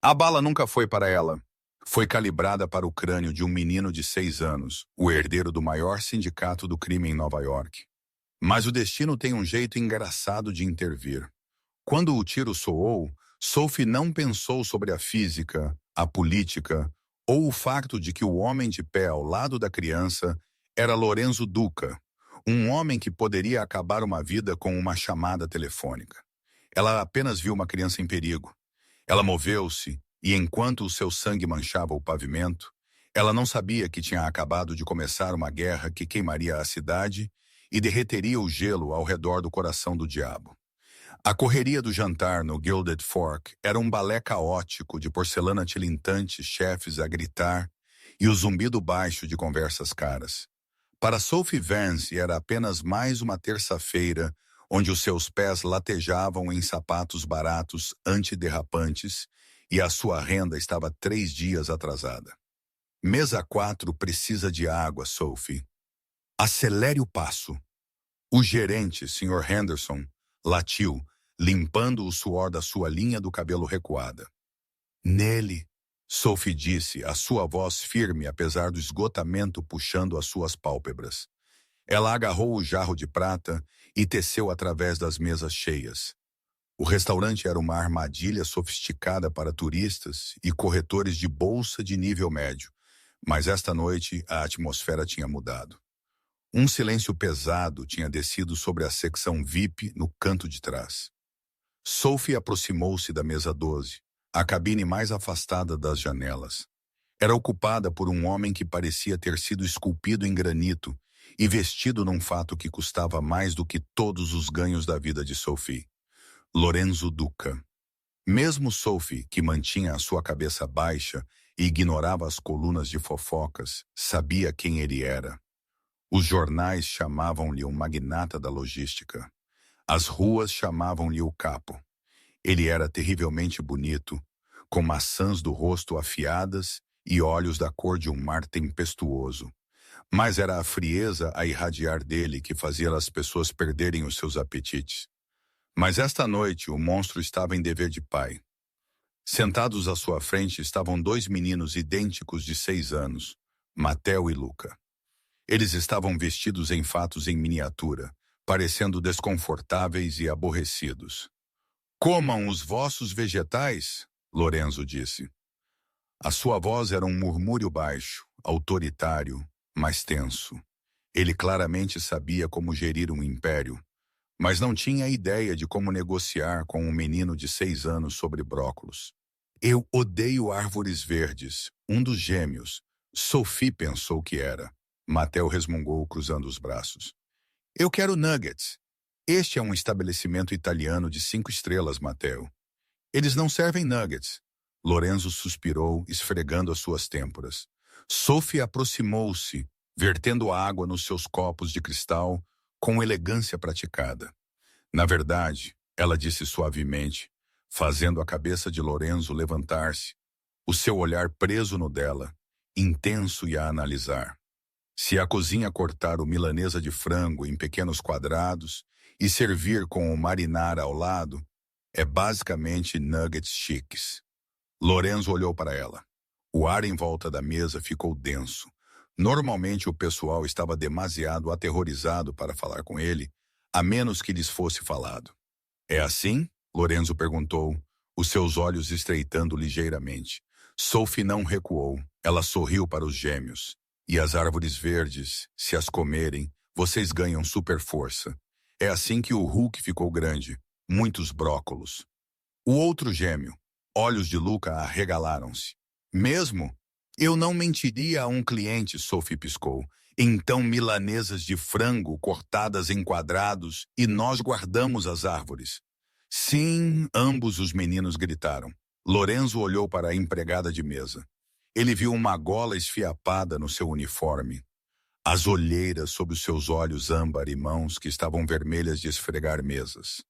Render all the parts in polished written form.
A bala nunca foi para ela. Foi calibrada para o crânio de um menino de 6 anos, o herdeiro do maior sindicato do crime em Nova York. Mas o destino tem um jeito engraçado de intervir. Quando o tiro soou, Sophie não pensou sobre a física, a política ou o facto de que o homem de pé ao lado da criança era Lorenzo Duca, um homem que poderia acabar uma vida com uma chamada telefônica. Ela apenas viu uma criança em perigo. Ela moveu-se e, enquanto o seu sangue manchava o pavimento, ela não sabia que tinha acabado de começar uma guerra que queimaria a cidade e derreteria o gelo ao redor do coração do diabo. A correria do jantar no Gilded Fork era um balé caótico de porcelana tilintante, chefes a gritar e o zumbido baixo de conversas caras. Para Sophie Vance era apenas mais uma terça-feira onde os seus pés latejavam em sapatos baratos antiderrapantes e a sua renda estava 3 dias atrasada. Mesa 4 precisa de água, Sophie. Acelere o passo. O gerente, Sr. Henderson, latiu, limpando o suor da sua linha do cabelo recuada. Nele, Sophie disse, a sua voz firme apesar do esgotamento puxando as suas pálpebras. Ela agarrou o jarro de prata e teceu através das mesas cheias. O restaurante era uma armadilha sofisticada para turistas e corretores de bolsa de nível médio, mas esta noite a atmosfera tinha mudado. Um silêncio pesado tinha descido sobre a secção VIP no canto de trás. Sophie aproximou-se da mesa 12, a cabine mais afastada das janelas. Era ocupada por um homem que parecia ter sido esculpido em granito e vestido num fato que custava mais do que todos os ganhos da vida de Sophie. Lorenzo Duca. Mesmo Sophie, que mantinha a sua cabeça baixa e ignorava as colunas de fofocas, sabia quem ele era. Os jornais chamavam-lhe um magnata da logística. As ruas chamavam-lhe o capo. Ele era terrivelmente bonito, com maçãs do rosto afiadas e olhos da cor de um mar tempestuoso. Mas era a frieza a irradiar dele que fazia as pessoas perderem os seus apetites. Mas esta noite o monstro estava em dever de pai. Sentados à sua frente estavam 2 meninos idênticos de 6 anos, Mateo e Luca. Eles estavam vestidos em fatos em miniatura, parecendo desconfortáveis e aborrecidos. Comam os vossos vegetais, Lorenzo disse. A sua voz era um murmúrio baixo, autoritário, mas tenso. Ele claramente sabia como gerir um império, mas não tinha ideia de como negociar com um menino de 6 anos sobre brócolos. Eu odeio árvores verdes, um dos gêmeos. Sophie pensou que era. Mateo resmungou, cruzando os braços. Eu quero nuggets. Este é um estabelecimento italiano de 5 estrelas, Mateo. Eles não servem nuggets. Lorenzo suspirou, esfregando as suas têmporas. Sophie aproximou-se, vertendo água nos seus copos de cristal com elegância praticada. Na verdade, ela disse suavemente, fazendo a cabeça de Lorenzo levantar-se, o seu olhar preso no dela, intenso e a analisar. Se a cozinha cortar o milanesa de frango em pequenos quadrados e servir com o marinara ao lado, é basicamente nuggets chiques. Lorenzo olhou para ela. O ar em volta da mesa ficou denso. Normalmente o pessoal estava demasiado aterrorizado para falar com ele, a menos que lhes fosse falado. É assim? Lorenzo perguntou, os seus olhos estreitando ligeiramente. Sophie não recuou. Ela sorriu para os gêmeos. E as árvores verdes, se as comerem, vocês ganham super força. É assim que o Hulk ficou grande. Muitos brócolos. O outro gêmeo, olhos de Luca arregalaram-se. Mesmo? Eu não mentiria a um cliente, Sophie piscou. Então milanesas de frango cortadas em quadrados e nós guardamos as árvores. Sim, ambos os meninos gritaram. Lorenzo olhou para a empregada de mesa. Ele viu uma gola esfiapada no seu uniforme. As olheiras sob os seus olhos âmbar e mãos que estavam vermelhas de esfregar mesas.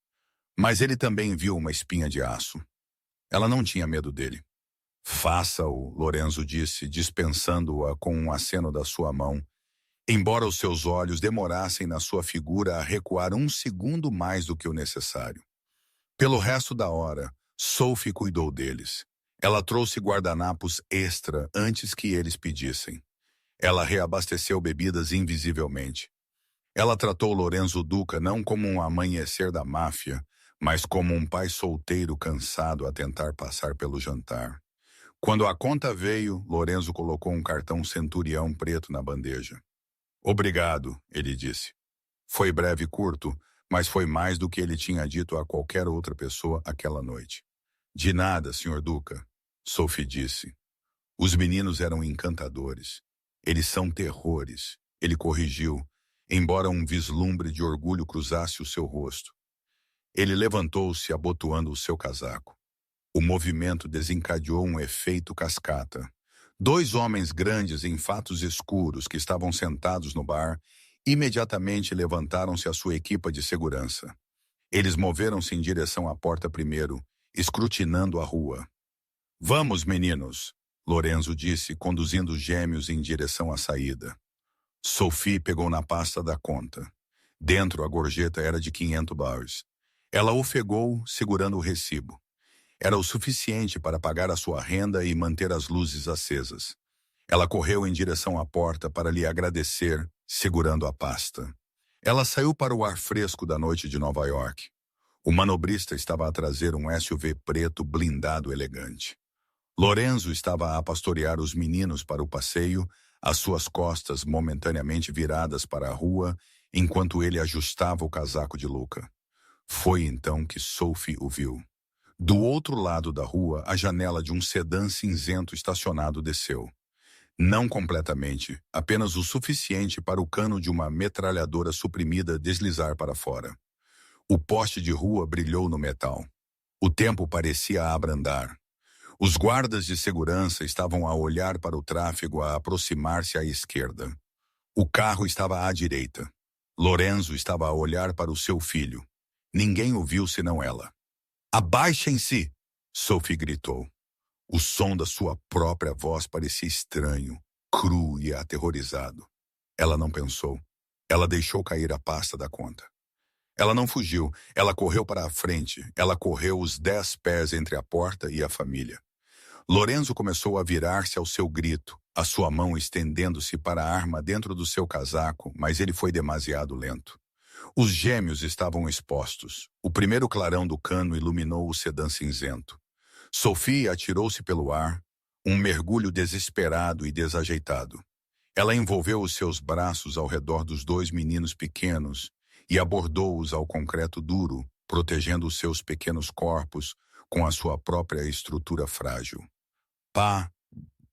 Mas ele também viu uma espinha de aço. Ela não tinha medo dele. Faça-o, Lorenzo disse, dispensando-a com um aceno da sua mão, embora os seus olhos demorassem na sua figura a recuar 1 segundo mais do que o necessário. Pelo resto da hora, Sophie cuidou deles. Ela trouxe guardanapos extra antes que eles pedissem. Ela reabasteceu bebidas invisivelmente. Ela tratou Lorenzo Duca não como um amanhecer da máfia, mas como um pai solteiro cansado a tentar passar pelo jantar. Quando a conta veio, Lorenzo colocou um cartão centurião preto na bandeja. Obrigado, ele disse. Foi breve e curto, mas foi mais do que ele tinha dito a qualquer outra pessoa aquela noite. De nada, Sr. Duca, Sophie disse. Os meninos eram encantadores. Eles são terrores, ele corrigiu, embora um vislumbre de orgulho cruzasse o seu rosto. Ele levantou-se abotoando o seu casaco. O movimento desencadeou um efeito cascata. 2 homens grandes em fatos escuros que estavam sentados no bar imediatamente levantaram-se a sua equipa de segurança. Eles moveram-se em direção à porta primeiro, escrutinando a rua. Vamos, meninos, Lorenzo disse, conduzindo os gêmeos em direção à saída. Sophie pegou na pasta da conta. Dentro, a gorjeta era de $500. Ela ofegou, segurando o recibo. Era o suficiente para pagar a sua renda e manter as luzes acesas. Ela correu em direção à porta para lhe agradecer, segurando a pasta. Ela saiu para o ar fresco da noite de Nova York. O manobrista estava a trazer um SUV preto blindado elegante. Lorenzo estava a pastorear os meninos para o passeio, as suas costas momentaneamente viradas para a rua, enquanto ele ajustava o casaco de Luca. Foi então que Sophie o viu. Do outro lado da rua, a janela de um sedã cinzento estacionado desceu. Não completamente, apenas o suficiente para o cano de uma metralhadora suprimida deslizar para fora. O poste de rua brilhou no metal. O tempo parecia abrandar. Os guardas de segurança estavam a olhar para o tráfego a aproximar-se à esquerda. O carro estava à direita. Lorenzo estava a olhar para o seu filho. Ninguém o viu senão ela. Abaixem-se! Sophie gritou. O som da sua própria voz parecia estranho, cru e aterrorizado. Ela não pensou. Ela deixou cair a pasta da conta. Ela não fugiu. Ela correu para a frente. Ela correu os 10 pés entre a porta e a família. Lorenzo começou a virar-se ao seu grito, a sua mão estendendo-se para a arma dentro do seu casaco, mas ele foi demasiado lento. Os gêmeos estavam expostos. O primeiro clarão do cano iluminou o sedã cinzento. Sophie atirou-se pelo ar, um mergulho desesperado e desajeitado. Ela envolveu os seus braços ao redor dos 2 meninos pequenos e abordou-os ao concreto duro, protegendo os seus pequenos corpos com a sua própria estrutura frágil. Pá,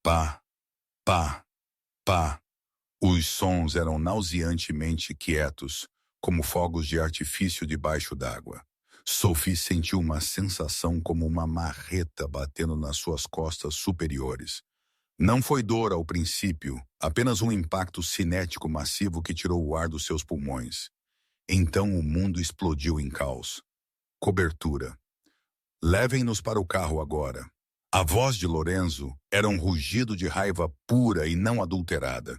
pá, pá, pá. Os sons eram nauseantemente quietos, como fogos de artifício debaixo d'água. Sophie sentiu uma sensação como uma marreta batendo nas suas costas superiores. Não foi dor ao princípio, apenas um impacto cinético massivo que tirou o ar dos seus pulmões. Então o mundo explodiu em caos. Cobertura. Levem-nos para o carro agora. A voz de Lorenzo era um rugido de raiva pura e não adulterada.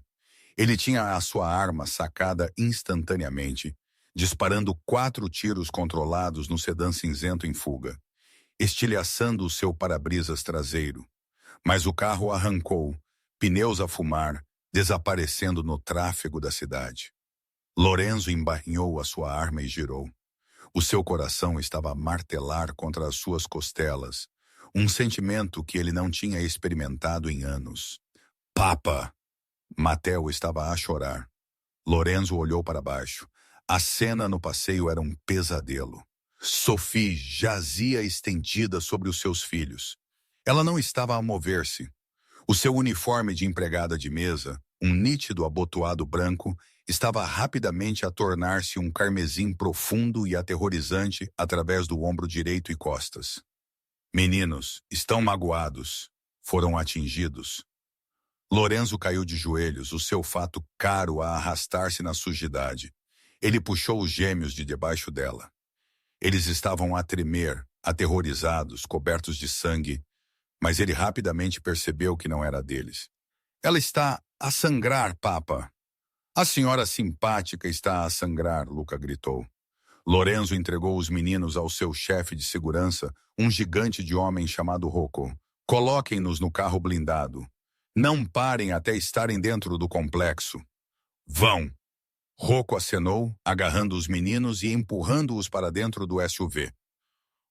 Ele tinha a sua arma sacada instantaneamente, disparando 4 tiros controlados no sedã cinzento em fuga, estilhaçando o seu para-brisas traseiro. Mas o carro arrancou, pneus a fumar, desaparecendo no tráfego da cidade. Lorenzo embainhou a sua arma e girou. O seu coração estava a martelar contra as suas costelas, um sentimento que ele não tinha experimentado em anos. Papa! Mateo estava a chorar. Lorenzo olhou para baixo. A cena no passeio era um pesadelo. Sophie jazia estendida sobre os seus filhos. Ela não estava a mover-se. O seu uniforme de empregada de mesa, um nítido abotoado branco, estava rapidamente a tornar-se um carmesim profundo e aterrorizante através do ombro direito e costas. Meninos, estão magoados. Foram atingidos. Lorenzo caiu de joelhos, o seu fato caro a arrastar-se na sujidade. Ele puxou os gêmeos de debaixo dela. Eles estavam a tremer, aterrorizados, cobertos de sangue, mas ele rapidamente percebeu que não era deles. Ela está a sangrar, Papa. A senhora simpática está a sangrar, Luca gritou. Lorenzo entregou os meninos ao seu chefe de segurança, um gigante de homem chamado Rocco, Coloquem-nos no carro blindado. Não parem até estarem dentro do complexo. Vão! Rocco acenou, agarrando os meninos e empurrando-os para dentro do SUV.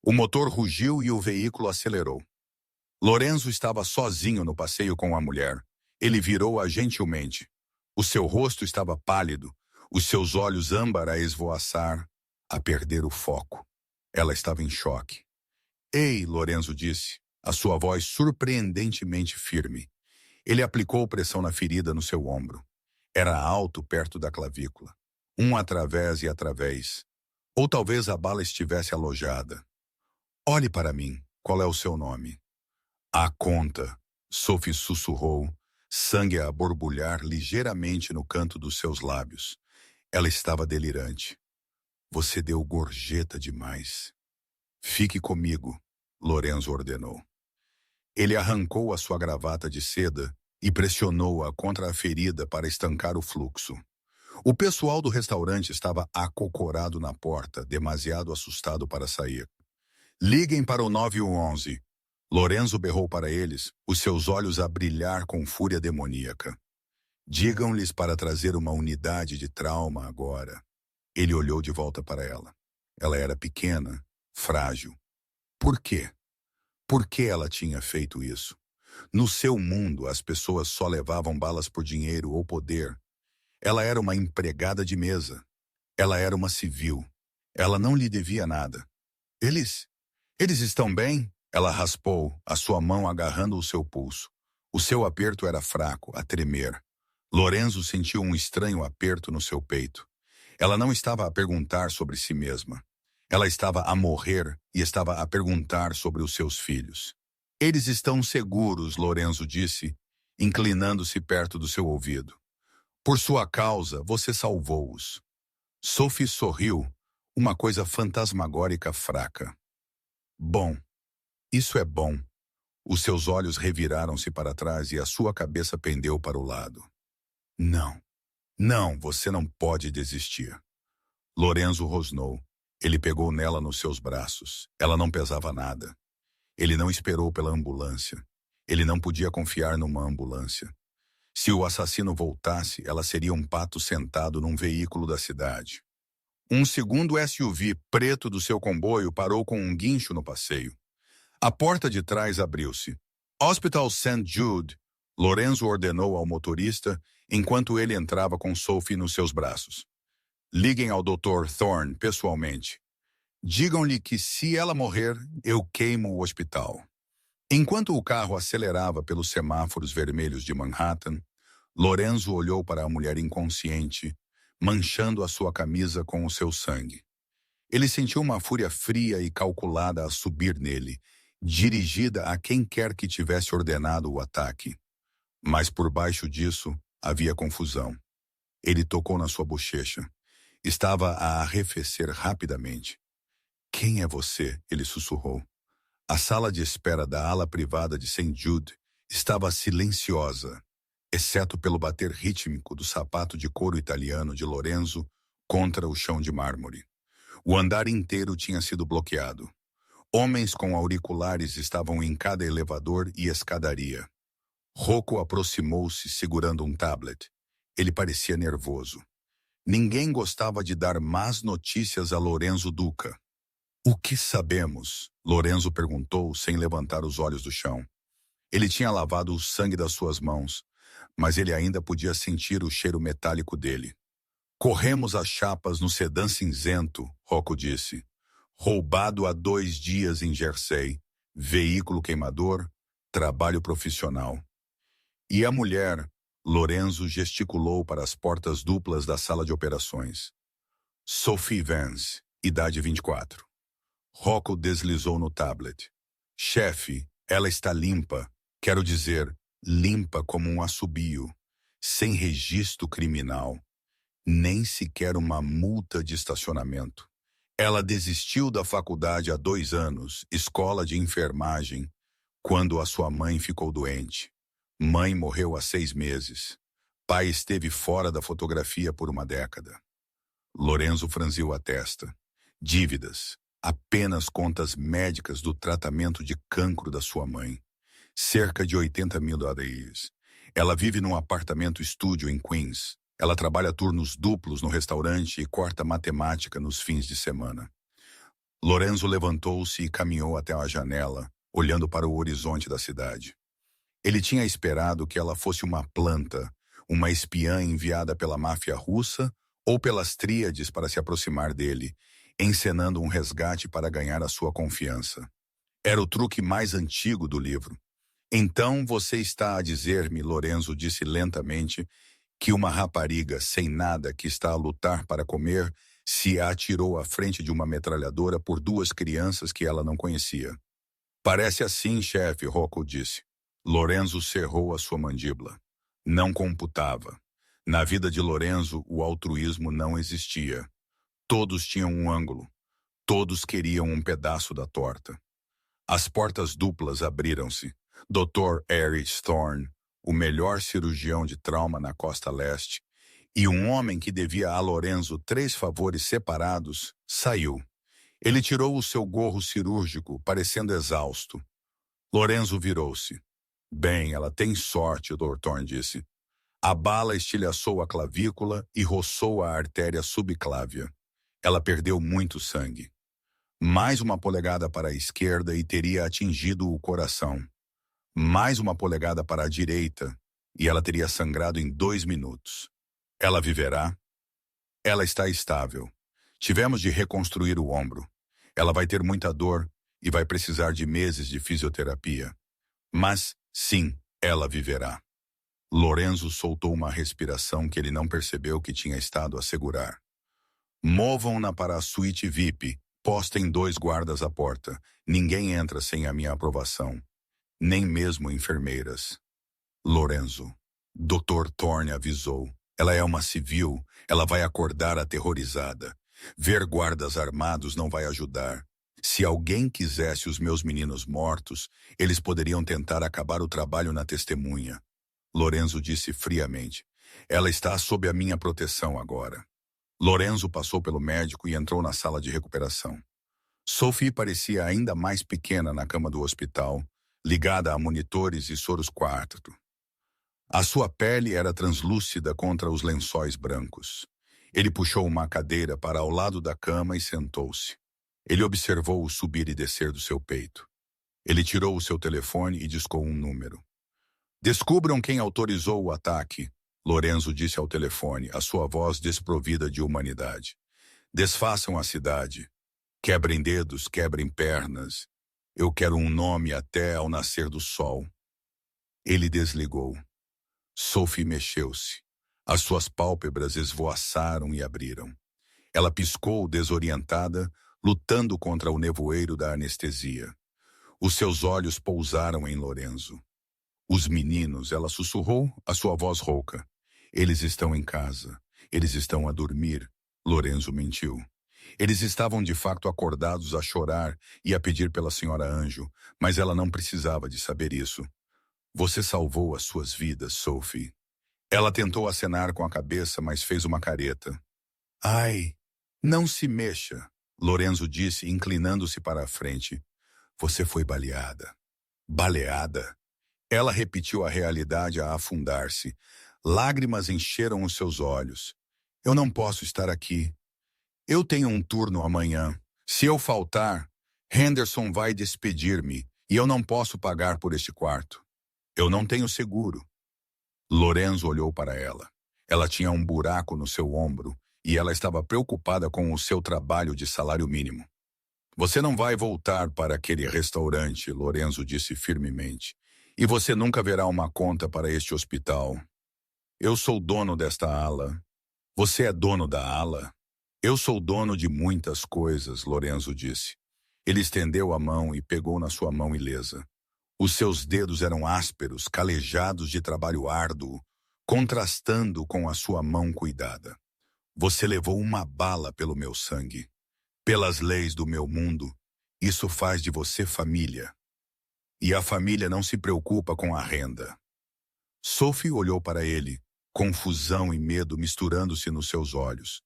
O motor rugiu e o veículo acelerou. Lorenzo estava sozinho no passeio com a mulher. Ele virou-a gentilmente. O seu rosto estava pálido, os seus olhos âmbar a esvoaçar, a perder o foco. Ela estava em choque. Ei, Lorenzo disse, a sua voz surpreendentemente firme. Ele aplicou pressão na ferida no seu ombro. Era alto perto da clavícula. Um através e através. Ou talvez a bala estivesse alojada. Olhe para mim. Qual é o seu nome? A conta. Sophie sussurrou, sangue a borbulhar ligeiramente no canto dos seus lábios. Ela estava delirante. Você deu gorjeta demais. Fique comigo, Lorenzo ordenou. Ele arrancou a sua gravata de seda e pressionou-a contra a ferida para estancar o fluxo. O pessoal do restaurante estava acocorado na porta, demasiado assustado para sair. Liguem para o 911. Lorenzo berrou para eles, os seus olhos a brilhar com fúria demoníaca. Digam-lhes para trazer uma unidade de trauma agora. Ele olhou de volta para ela. Ela era pequena, frágil. Por quê? Por que ela tinha feito isso? No seu mundo, as pessoas só levavam balas por dinheiro ou poder. Ela era uma empregada de mesa. Ela era uma civil. Ela não lhe devia nada. Eles estão bem? Ela raspou, a sua mão agarrando o seu pulso. O seu aperto era fraco, a tremer. Lorenzo sentiu um estranho aperto no seu peito. Ela não estava a perguntar sobre si mesma. Ela estava a morrer e estava a perguntar sobre os seus filhos. Eles estão seguros, Lorenzo disse, inclinando-se perto do seu ouvido. Por sua causa, você salvou-os. Sophie sorriu, uma coisa fantasmagórica fraca. Bom, isso é bom. Os seus olhos reviraram-se para trás e a sua cabeça pendeu para o lado. Não, não, você não pode desistir. Lorenzo rosnou. Ele pegou nela nos seus braços. Ela não pesava nada. Ele não esperou pela ambulância. Ele não podia confiar numa ambulância. Se o assassino voltasse, ela seria um pato sentado num veículo da cidade. Um segundo SUV preto do seu comboio parou com um guincho no passeio. A porta de trás abriu-se. Hospital St. Jude, Lorenzo ordenou ao motorista enquanto ele entrava com Sophie nos seus braços. Liguem ao Dr. Thorne pessoalmente. Digam-lhe que se ela morrer, eu queimo o hospital. Enquanto o carro acelerava pelos semáforos vermelhos de Manhattan, Lorenzo olhou para a mulher inconsciente, manchando a sua camisa com o seu sangue. Ele sentiu uma fúria fria e calculada a subir nele, dirigida a quem quer que tivesse ordenado o ataque. Mas por baixo disso havia confusão. Ele tocou na sua bochecha. Estava a arrefecer rapidamente. Quem é você? Ele sussurrou. A sala de espera da ala privada de St. Jude estava silenciosa, exceto pelo bater rítmico do sapato de couro italiano de Lorenzo contra o chão de mármore. O andar inteiro tinha sido bloqueado. Homens com auriculares estavam em cada elevador e escadaria. Rocco aproximou-se segurando um tablet. Ele parecia nervoso. Ninguém gostava de dar más notícias a Lorenzo Duca. O que sabemos? Lorenzo perguntou sem levantar os olhos do chão. Ele tinha lavado o sangue das suas mãos, mas ele ainda podia sentir o cheiro metálico dele. Corremos as chapas no sedã cinzento, Rocco disse. Roubado há 2 dias em Jersey. Veículo queimador, trabalho profissional. E a mulher, Lorenzo gesticulou para as portas duplas da sala de operações. Sophie Vance, idade 24. Rocco deslizou no tablet. Chefe, ela está limpa. Quero dizer, limpa como um assobio. Sem registro criminal. Nem sequer uma multa de estacionamento. Ela desistiu da faculdade há 2 anos, escola de enfermagem, quando a sua mãe ficou doente. Mãe morreu há 6 meses. Pai esteve fora da fotografia por 1 década. Lorenzo franziu a testa. Dívidas. Apenas contas médicas do tratamento de cancro da sua mãe. Cerca de 80 mil dólares. Ela vive num apartamento estúdio em Queens. Ela trabalha turnos duplos no restaurante e corta matemática nos fins de semana. Lorenzo levantou-se e caminhou até a janela, olhando para o horizonte da cidade. Ele tinha esperado que ela fosse uma planta, uma espiã enviada pela máfia russa ou pelas tríades para se aproximar dele, encenando um resgate para ganhar a sua confiança. Era o truque mais antigo do livro. Então você está a dizer-me, Lorenzo disse lentamente, que uma rapariga sem nada que está a lutar para comer se atirou à frente de uma metralhadora por duas crianças que ela não conhecia. Parece assim, chefe, Rocco disse. Lorenzo cerrou a sua mandíbula. Não computava. Na vida de Lorenzo, o altruísmo não existia. Todos tinham um ângulo. Todos queriam um pedaço da torta. As portas duplas abriram-se. Dr. Eric Thorne, o melhor cirurgião de trauma na costa leste, e um homem que devia a Lorenzo 3 favores separados, saiu. Ele tirou o seu gorro cirúrgico, parecendo exausto. Lorenzo virou-se. Bem, ela tem sorte, o Dr. Thorne disse. A bala estilhaçou a clavícula e roçou a artéria subclávia. Ela perdeu muito sangue. Mais uma polegada para a esquerda e teria atingido o coração. Mais uma polegada para a direita e ela teria sangrado em 2 minutos. Ela viverá? Ela está estável. Tivemos de reconstruir o ombro. Ela vai ter muita dor e vai precisar de meses de fisioterapia. Mas, sim, ela viverá. Lorenzo soltou uma respiração que ele não percebeu que tinha estado a segurar. Movam-na para a suíte VIP. Postem 2 guardas à porta. Ninguém entra sem a minha aprovação. Nem mesmo enfermeiras. Lorenzo. Dr. Thorne avisou. Ela é uma civil. Ela vai acordar aterrorizada. Ver guardas armados não vai ajudar. Se alguém quisesse os meus meninos mortos, eles poderiam tentar acabar o trabalho na testemunha. Lorenzo disse friamente. Ela está sob a minha proteção agora. Lorenzo passou pelo médico e entrou na sala de recuperação. Sophie parecia ainda mais pequena na cama do hospital, ligada a monitores e soros 4. A sua pele era translúcida contra os lençóis brancos. Ele puxou uma cadeira para ao lado da cama e sentou-se. Ele observou o subir e descer do seu peito. Ele tirou o seu telefone e discou um número. Descubram quem autorizou o ataque, Lorenzo disse ao telefone, a sua voz desprovida de humanidade. Desfaçam a cidade. Quebrem dedos, quebrem pernas. Eu quero um nome até ao nascer do sol. Ele desligou. Sophie mexeu-se. As suas pálpebras esvoaçaram e abriram. Ela piscou desorientada, lutando contra o nevoeiro da anestesia. Os seus olhos pousaram em Lorenzo. Os meninos, ela sussurrou, a sua voz rouca. Eles estão em casa. Eles estão a dormir. Lorenzo mentiu. Eles estavam de facto acordados a chorar e a pedir pela senhora Anjo, mas ela não precisava de saber isso. Você salvou as suas vidas, Sophie. Ela tentou acenar com a cabeça, mas fez uma careta. Ai, não se mexa, Lorenzo disse, inclinando-se para a frente. Você foi baleada. Baleada? Ela repetiu a realidade a afundar-se. Lágrimas encheram os seus olhos. Eu não posso estar aqui. Eu tenho um turno amanhã. Se eu faltar, Henderson vai despedir-me e eu não posso pagar por este quarto. Eu não tenho seguro. Lorenzo olhou para ela. Ela tinha um buraco no seu ombro e ela estava preocupada com o seu trabalho de salário mínimo. Você não vai voltar para aquele restaurante, Lorenzo disse firmemente. E você nunca verá uma conta para este hospital. Eu sou dono desta ala. Você é dono da ala? Eu sou dono de muitas coisas, Lorenzo disse. Ele estendeu a mão e pegou na sua mão ilesa. Os seus dedos eram ásperos, calejados de trabalho árduo, contrastando com a sua mão cuidada. Você levou uma bala pelo meu sangue. Pelas leis do meu mundo, isso faz de você família. E a família não se preocupa com a renda. Sophie olhou para ele, confusão e medo misturando-se nos seus olhos.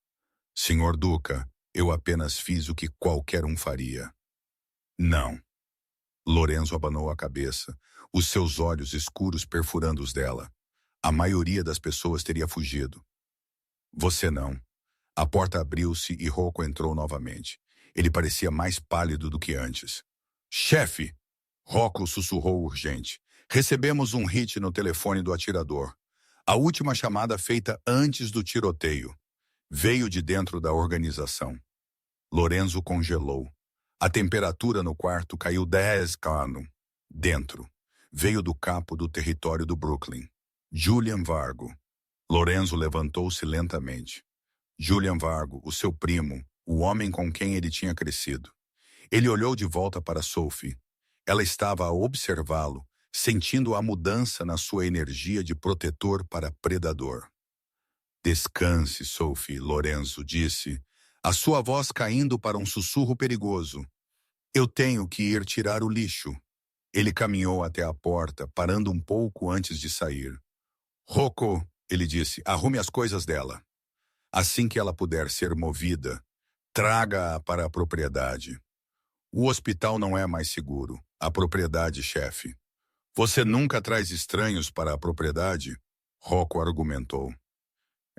Senhor Duca, eu apenas fiz o que qualquer um faria. Não. Lorenzo abanou a cabeça. os seus olhos escuros perfurando os dela. A maioria das pessoas teria fugido. Você não. A porta abriu-se e Rocco entrou novamente. Ele parecia mais pálido do que antes. Chefe! Rocco sussurrou urgente. Recebemos um hit no telefone do atirador. A última chamada feita antes do tiroteio. Veio de dentro da organização. Lorenzo congelou. A temperatura no quarto caiu 10 graus. Dentro. Veio do capo do território do Brooklyn. Julian Vargo. Lorenzo levantou-se lentamente. Julian Vargo, o seu primo, o homem com quem ele tinha crescido. Ele olhou de volta para Sophie. Ela estava a observá-lo, sentindo a mudança na sua energia de protetor para predador. Descanse, Sophie, Lorenzo disse, a sua voz caindo para um sussurro perigoso. Eu tenho que ir tirar o lixo. Ele caminhou até a porta, parando um pouco antes de sair. Rocco, ele disse, arrume as coisas dela. Assim que ela puder ser movida, traga-a para a propriedade. O hospital não é mais seguro. A propriedade, chefe. Você nunca traz estranhos para a propriedade? Rocco argumentou.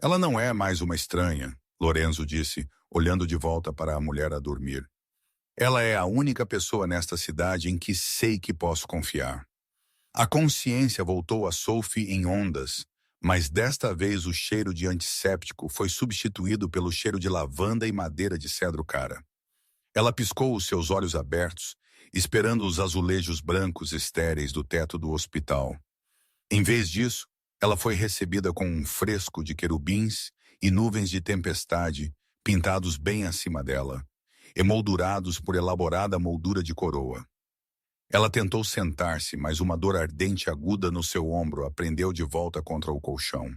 Ela não é mais uma estranha, Lorenzo disse, olhando de volta para a mulher a dormir. Ela é a única pessoa nesta cidade em que sei que posso confiar. A consciência voltou a Sophie em ondas, mas desta vez o cheiro de antisséptico foi substituído pelo cheiro de lavanda e madeira de cedro cara. Ela piscou os seus olhos abertos, esperando os azulejos brancos estéreis do teto do hospital. Em vez disso, ela foi recebida com um fresco de querubins e nuvens de tempestade pintados bem acima dela, emoldurados por elaborada moldura de coroa. Ela tentou sentar-se, mas uma dor ardente aguda no seu ombro a prendeu de volta contra o colchão.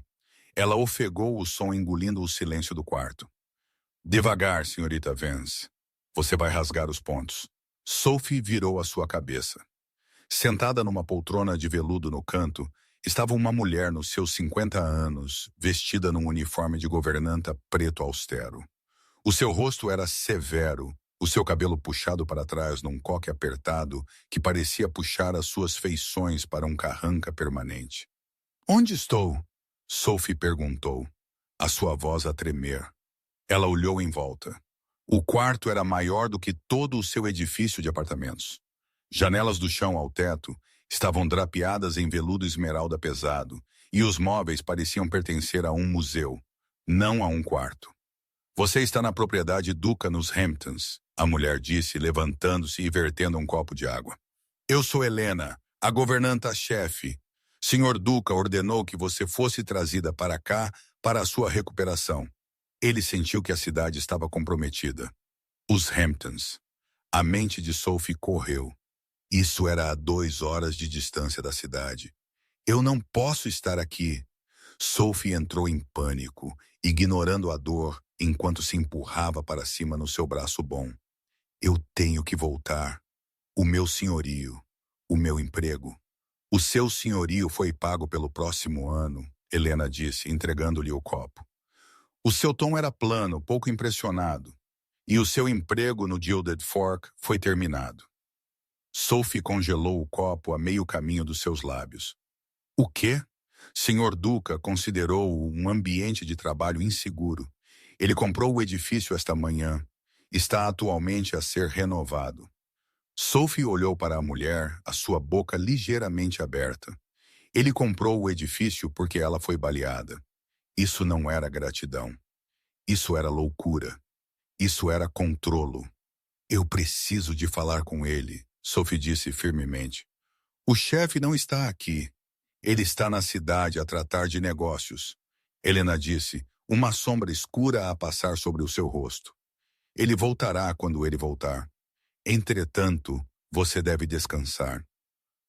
Ela ofegou o som engolindo o silêncio do quarto. Devagar, senhorita Vance. Você vai rasgar os pontos. Sophie virou a sua cabeça. Sentada numa poltrona de veludo no canto, estava uma mulher nos seus 50 anos, vestida num uniforme de governanta preto austero. O seu rosto era severo, o seu cabelo puxado para trás num coque apertado que parecia puxar as suas feições para um carranca permanente. Onde estou? Sophie perguntou, a sua voz a tremer. Ela olhou em volta. O quarto era maior do que todo o seu edifício de apartamentos. Janelas do chão ao teto estavam drapeadas em veludo esmeralda pesado, e os móveis pareciam pertencer a um museu, não a um quarto. Você está na propriedade Duca nos Hamptons, a mulher disse, levantando-se e vertendo um copo de água. Eu sou Helena, a governanta-chefe. Senhor Duca ordenou que você fosse trazida para cá para a sua recuperação. Ele sentiu que a cidade estava comprometida. Os Hamptons. A mente de Sophie correu. Isso era a 2 horas de distância da cidade. Eu não posso estar aqui. Sophie entrou em pânico, ignorando a dor enquanto se empurrava para cima no seu braço bom. Eu tenho que voltar. O meu senhorio. O meu emprego. O seu senhorio foi pago pelo próximo ano, Helena disse, entregando-lhe o copo. O seu tom era plano, pouco impressionado, e o seu emprego no Gilded Fork foi terminado. Sophie congelou o copo a meio caminho dos seus lábios. O quê? Senhor Duca considerou um ambiente de trabalho inseguro. Ele comprou o edifício esta manhã. Está atualmente a ser renovado. Sophie olhou para a mulher, a sua boca ligeiramente aberta. Ele comprou o edifício porque ela foi baleada. Isso não era gratidão. Isso era loucura. Isso era controlo. Eu preciso de falar com ele, Sophie disse firmemente. O chefe não está aqui. Ele está na cidade a tratar de negócios. Helena disse, uma sombra escura a passar sobre o seu rosto. Ele voltará quando ele voltar. Entretanto, você deve descansar.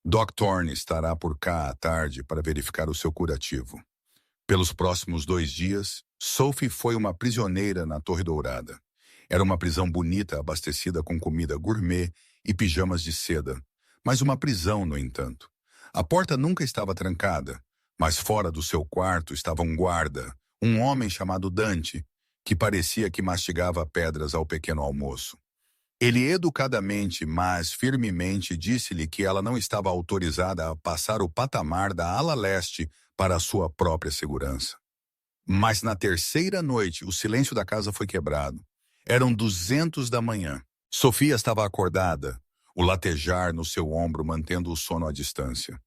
Doc Thorne estará por cá à tarde para verificar o seu curativo. Pelos próximos 2 dias, Sophie foi uma prisioneira na Torre Dourada. Era uma prisão bonita, abastecida com comida gourmet e pijamas de seda. Mas uma prisão, no entanto. A porta nunca estava trancada, mas fora do seu quarto estava um guarda, um homem chamado Dante, que parecia que mastigava pedras ao pequeno almoço. Ele educadamente, mas firmemente disse-lhe que ela não estava autorizada a passar o patamar da ala leste para a sua própria segurança. Mas na terceira noite, o silêncio da casa foi quebrado. Eram 200 da manhã. Sofia estava acordada, o latejar no seu ombro mantendo o sono à distância.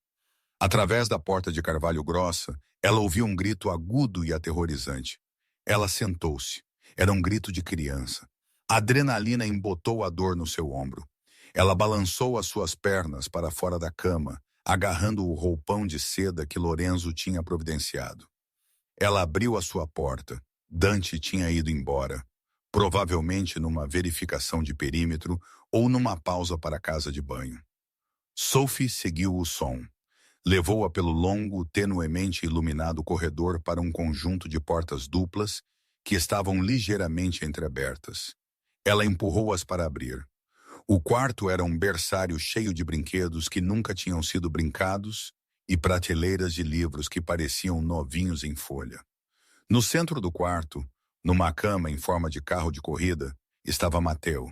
Através da porta de carvalho grossa, ela ouviu um grito agudo e aterrorizante. Ela sentou-se. Era um grito de criança. A adrenalina embotou a dor no seu ombro. Ela balançou as suas pernas para fora da cama, agarrando o roupão de seda que Lorenzo tinha providenciado. Ela abriu a sua porta. Dante tinha ido embora, provavelmente numa verificação de perímetro ou numa pausa para a casa de banho. Sophie seguiu o som. Levou-a pelo longo, tenuemente iluminado corredor para um conjunto de portas duplas que estavam ligeiramente entreabertas. Ela empurrou-as para abrir. O quarto era um berçário cheio de brinquedos que nunca tinham sido brincados e prateleiras de livros que pareciam novinhos em folha. No centro do quarto, numa cama em forma de carro de corrida, estava Mateo.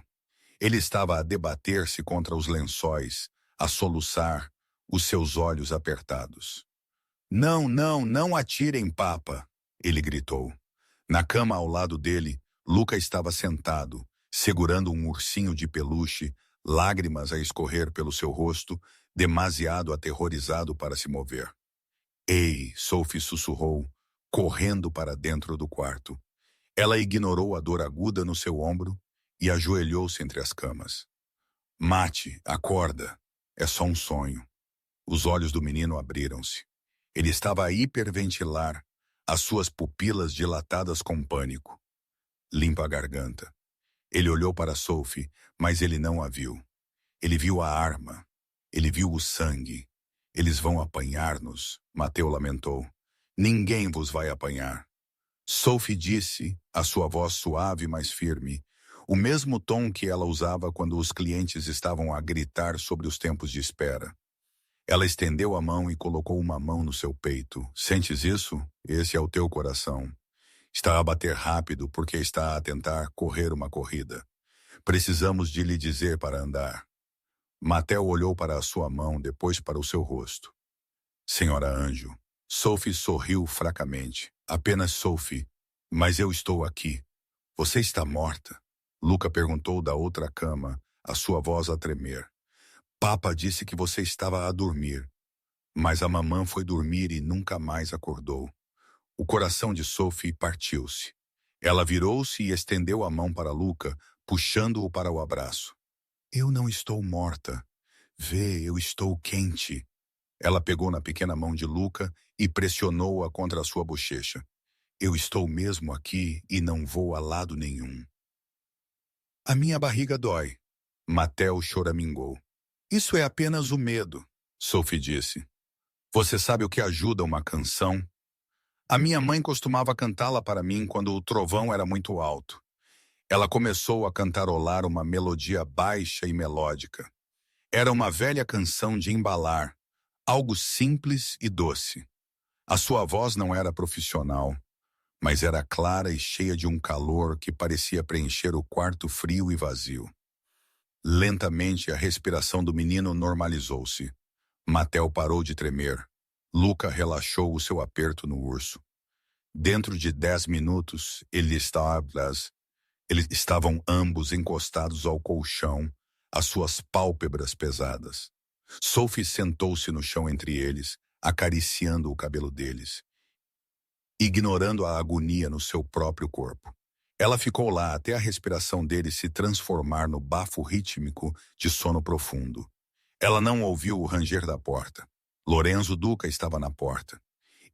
Ele estava a debater-se contra os lençóis, a soluçar, os seus olhos apertados. Não, não, não atirem, papa! Ele gritou. Na cama ao lado dele, Luca estava sentado, segurando um ursinho de peluche, lágrimas a escorrer pelo seu rosto, demasiado aterrorizado para se mover. Ei, Sophie sussurrou, correndo para dentro do quarto. Ela ignorou a dor aguda no seu ombro e ajoelhou-se entre as camas. Mate, acorda. É só um sonho. Os olhos do menino abriram-se. Ele estava a hiperventilar, as suas pupilas dilatadas com pânico. Limpa a garganta. Ele olhou para Sophie, mas ele não a viu. Ele viu a arma. Ele viu o sangue. Eles vão apanhar-nos, Mateo lamentou. Ninguém vos vai apanhar. Sophie disse, a sua voz suave mas firme, o mesmo tom que ela usava quando os clientes estavam a gritar sobre os tempos de espera. Ela estendeu a mão e colocou uma mão no seu peito. Sentes isso? Esse é o teu coração. Está a bater rápido porque está a tentar correr uma corrida. Precisamos de lhe dizer para andar. Mateo olhou para a sua mão, depois para o seu rosto. Senhora Anjo. Sophie sorriu fracamente. Apenas Sophie. Mas eu estou aqui. Você está morta? Luca perguntou da outra cama, a sua voz a tremer. Papa disse que você estava a dormir. Mas a mamã foi dormir e nunca mais acordou. O coração de Sophie partiu-se. Ela virou-se e estendeu a mão para Luca, puxando-o para o abraço. Eu não estou morta. Vê, eu estou quente. Ela pegou na pequena mão de Luca e pressionou-a contra a sua bochecha. Eu estou mesmo aqui e não vou a lado nenhum. A minha barriga dói. Mateo choramingou. Isso é apenas o medo, Sophie disse. Você sabe o que ajuda uma canção? A minha mãe costumava cantá-la para mim quando o trovão era muito alto. Ela começou a cantarolar uma melodia baixa e melódica. Era uma velha canção de embalar, algo simples e doce. A sua voz não era profissional, mas era clara e cheia de um calor que parecia preencher o quarto frio e vazio. Lentamente, a respiração do menino normalizou-se. Mateo parou de tremer. Luca relaxou o seu aperto no urso. Dentro de 10 minutos, eles estavam ambos encostados ao colchão, as suas pálpebras pesadas. Sophie sentou-se no chão entre eles, acariciando o cabelo deles, ignorando a agonia no seu próprio corpo. Ela ficou lá até a respiração dele se transformar no bafo rítmico de sono profundo. Ela não ouviu o ranger da porta. Lorenzo Duca estava na porta.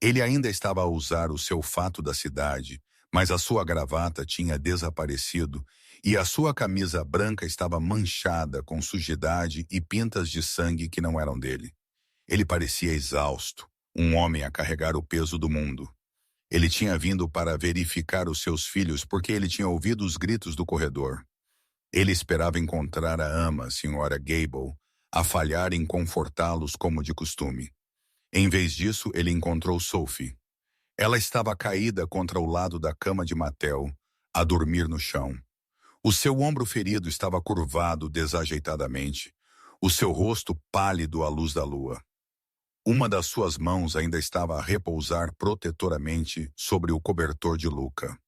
Ele ainda estava a usar o seu fato da cidade, mas a sua gravata tinha desaparecido e a sua camisa branca estava manchada com sujidade e pintas de sangue que não eram dele. Ele parecia exausto, um homem a carregar o peso do mundo. Ele tinha vindo para verificar os seus filhos porque ele tinha ouvido os gritos do corredor. Ele esperava encontrar a ama, Sra. Gable, a falhar em confortá-los como de costume. Em vez disso, ele encontrou Sophie. Ela estava caída contra o lado da cama de Mateo, a dormir no chão. O seu ombro ferido estava curvado desajeitadamente, o seu rosto pálido à luz da lua. Uma das suas mãos ainda estava a repousar protetoramente sobre o cobertor de Luca.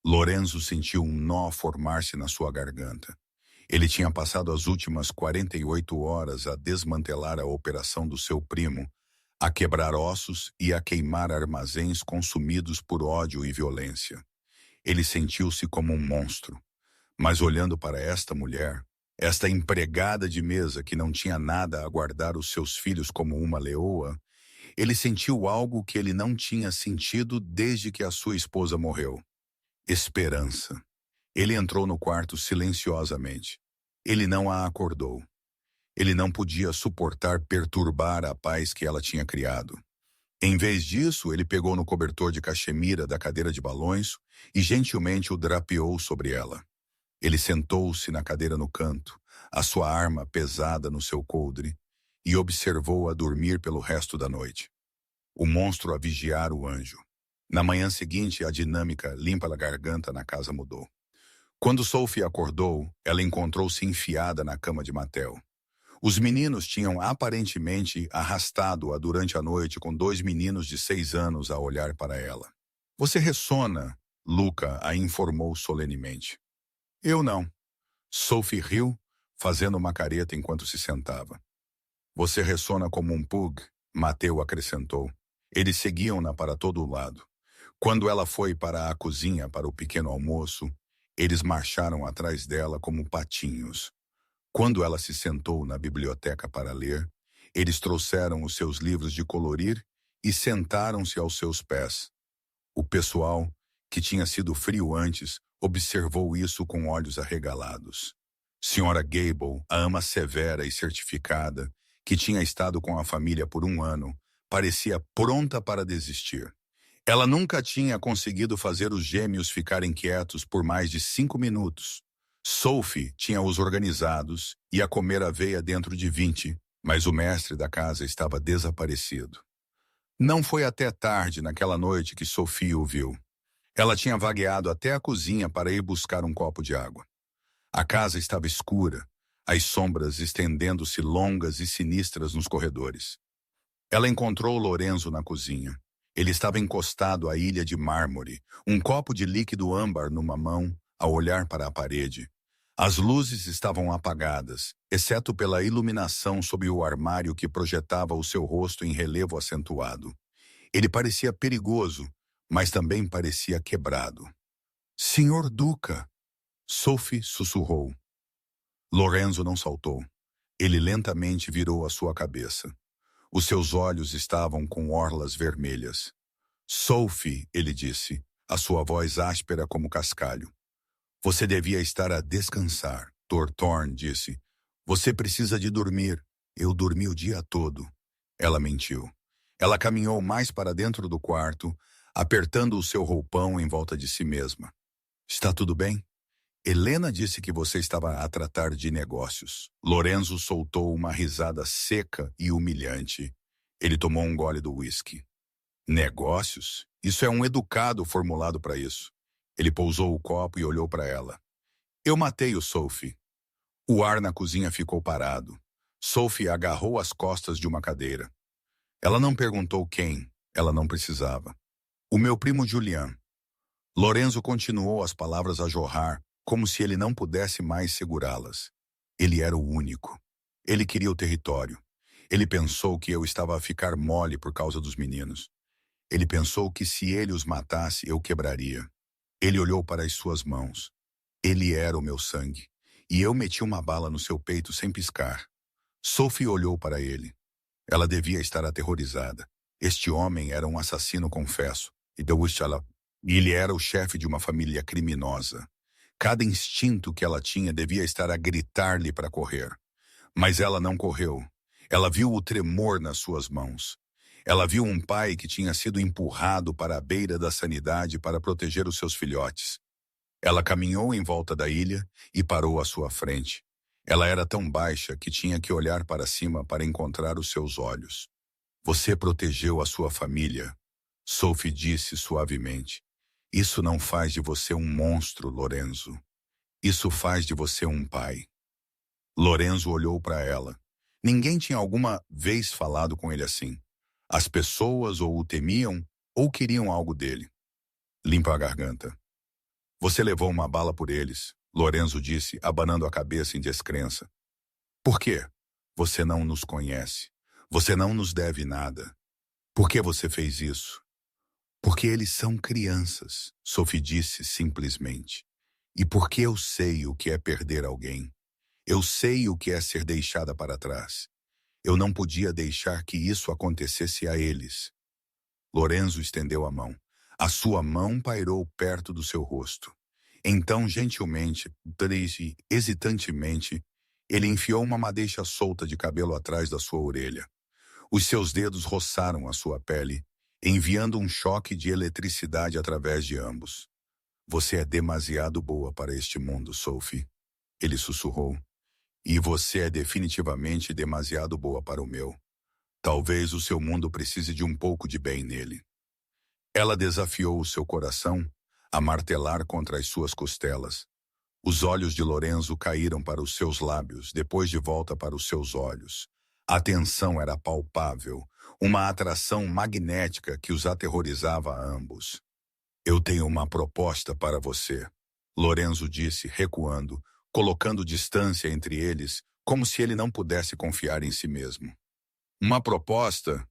Lorenzo sentiu um nó formar-se na sua garganta. Ele tinha passado as últimas 48 horas a desmantelar a operação do seu primo, a quebrar ossos e a queimar armazéns consumidos por ódio e violência. Ele sentiu-se como um monstro. Mas olhando para esta mulher, esta empregada de mesa que não tinha nada a guardar os seus filhos como uma leoa, ele sentiu algo que ele não tinha sentido desde que a sua esposa morreu. Esperança. Ele entrou no quarto silenciosamente. Ele não a acordou. Ele não podia suportar perturbar a paz que ela tinha criado. Em vez disso, ele pegou no cobertor de cachemira da cadeira de balões e gentilmente o drapeou sobre ela. Ele sentou-se na cadeira no canto, a sua arma pesada no seu coldre, e observou-a dormir pelo resto da noite. O monstro a vigiar o anjo. Na manhã seguinte, a dinâmica limpa a garganta na casa mudou. Quando Sophie acordou, ela encontrou-se enfiada na cama de Mattel. Os meninos tinham aparentemente arrastado-a durante a noite com 2 meninos de 6 anos a olhar para ela. Você ressona, Luca a informou solenemente. Eu não. Sophie riu, fazendo uma careta enquanto se sentava. Você ressona como um pug, Mateu acrescentou. Eles seguiam-na para todo lado. Quando ela foi para a cozinha para o pequeno almoço, eles marcharam atrás dela como patinhos. Quando ela se sentou na biblioteca para ler, eles trouxeram os seus livros de colorir e sentaram-se aos seus pés. O pessoal, que tinha sido frio antes, observou isso com olhos arregalados. Senhora Gable, a ama severa e certificada, que tinha estado com a família por 1 ano, parecia pronta para desistir. Ela nunca tinha conseguido fazer os gêmeos ficarem quietos por mais de 5 minutos. Sophie tinha-os organizados e ia comer aveia dentro de 20, mas o mestre da casa estava desaparecido. Não foi até tarde naquela noite que Sophie o viu. Ela tinha vagueado até a cozinha para ir buscar um copo de água. A casa estava escura, as sombras estendendo-se longas e sinistras nos corredores. Ela encontrou Lorenzo na cozinha. Ele estava encostado à ilha de mármore, um copo de líquido âmbar numa mão, a olhar para a parede. As luzes estavam apagadas, exceto pela iluminação sob o armário que projetava o seu rosto em relevo acentuado. Ele parecia perigoso, mas também parecia quebrado. Senhor Duca! Sophie sussurrou. Lorenzo não saltou. Ele lentamente virou a sua cabeça. Os seus olhos estavam com orlas vermelhas. Sophie, ele disse, a sua voz áspera como cascalho. Você devia estar a descansar, Thornton disse. Você precisa de dormir. Eu dormi o dia todo. Ela mentiu. Ela caminhou mais para dentro do quarto, apertando o seu roupão em volta de si mesma. Está tudo bem? Helena disse que você estava a tratar de negócios. Lorenzo soltou uma risada seca e humilhante. Ele tomou um gole do uísque. Negócios? Isso é um educado formulado para isso. Ele pousou o copo e olhou para ela. Eu matei o Sophie. O ar na cozinha ficou parado. Sophie agarrou as costas de uma cadeira. Ela não perguntou quem, ela não precisava. O meu primo Julian. Lorenzo continuou as palavras a jorrar, como se ele não pudesse mais segurá-las. Ele era o único. Ele queria o território. Ele pensou que eu estava a ficar mole por causa dos meninos. Ele pensou que se ele os matasse, eu quebraria. Ele olhou para as suas mãos. Ele era o meu sangue. E eu meti uma bala no seu peito sem piscar. Sophie olhou para ele. Ela devia estar aterrorizada. Este homem era um assassino confesso. E ele era o chefe de uma família criminosa. Cada instinto que ela tinha devia estar a gritar-lhe para correr. Mas ela não correu. Ela viu o tremor nas suas mãos. Ela viu um pai que tinha sido empurrado para a beira da sanidade para proteger os seus filhotes. Ela caminhou em volta da ilha e parou à sua frente. Ela era tão baixa que tinha que olhar para cima para encontrar os seus olhos. Você protegeu a sua família, Sophie disse suavemente. Isso não faz de você um monstro, Lorenzo. Isso faz de você um pai. Lorenzo olhou para ela. Ninguém tinha alguma vez falado com ele assim. As pessoas ou o temiam ou queriam algo dele. Limpa a garganta. Você levou uma bala por eles, Lorenzo disse, abanando a cabeça em descrença. Por quê? Você não nos conhece. Você não nos deve nada. Por que você fez isso? Porque eles são crianças, Sophie disse simplesmente. E porque eu sei o que é perder alguém. Eu sei o que é ser deixada para trás. Eu não podia deixar que isso acontecesse a eles. Lorenzo estendeu a mão. A sua mão pairou perto do seu rosto. Então, gentilmente, triste, hesitantemente, ele enfiou uma madeixa solta de cabelo atrás da sua orelha. Os seus dedos roçaram a sua pele, enviando um choque de eletricidade através de ambos. Você é demasiado boa para este mundo, Sophie, ele sussurrou. E você é definitivamente demasiado boa para o meu. Talvez o seu mundo precise de um pouco de bem nele. Ela desafiou o seu coração a martelar contra as suas costelas. Os olhos de Lorenzo caíram para os seus lábios, depois de volta para os seus olhos. A tensão era palpável, uma atração magnética que os aterrorizava a ambos. Eu tenho uma proposta para você, Lorenzo disse, recuando, colocando distância entre eles, como se ele não pudesse confiar em si mesmo. Uma proposta?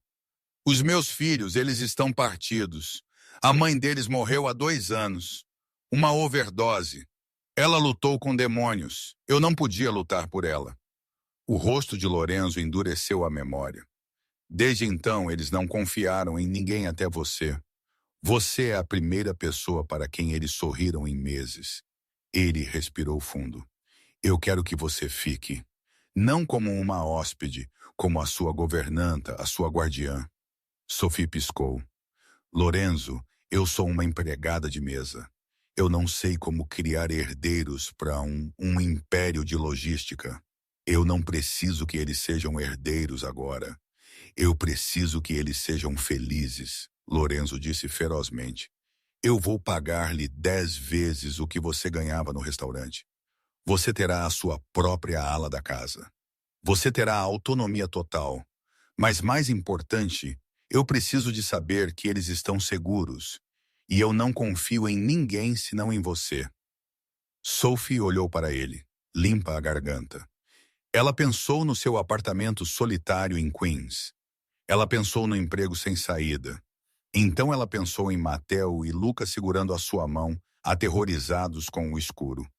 Os meus filhos, eles estão partidos. A mãe deles morreu há 2 anos. Uma overdose. Ela lutou com demônios. Eu não podia lutar por ela. O rosto de Lorenzo endureceu a memória. Desde então, eles não confiaram em ninguém até você. Você é a primeira pessoa para quem eles sorriram em meses. Ele respirou fundo. Eu quero que você fique. Não como uma hóspede, como a sua governanta, a sua guardiã. Sophie piscou. Lorenzo, eu sou uma empregada de mesa. Eu não sei como criar herdeiros para um império de logística. Eu não preciso que eles sejam herdeiros agora. Eu preciso que eles sejam felizes, Lorenzo disse ferozmente. Eu vou pagar-lhe 10 vezes o que você ganhava no restaurante. Você terá a sua própria ala da casa. Você terá autonomia total. Mas mais importante, eu preciso de saber que eles estão seguros. E eu não confio em ninguém senão em você. Sophie olhou para ele, limpa a garganta. Ela pensou no seu apartamento solitário em Queens. Ela pensou no emprego sem saída. Então ela pensou em Mateo e Luca segurando a sua mão, aterrorizados com o escuro.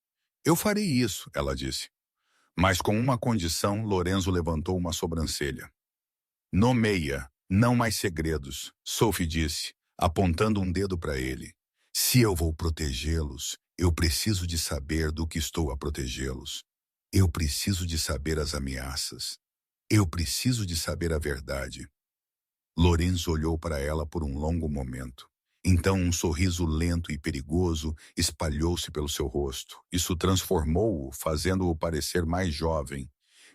Eu farei isso, ela disse. Mas com uma condição, Lorenzo levantou uma sobrancelha. Nomeia, não mais segredos, Sophie disse, apontando um dedo para ele. Se eu vou protegê-los, eu preciso de saber do que estou a protegê-los. Eu preciso de saber as ameaças. Eu preciso de saber a verdade. Lorenzo olhou para ela por um longo momento. Então um sorriso lento e perigoso espalhou-se pelo seu rosto. Isso transformou-o, fazendo-o parecer mais jovem,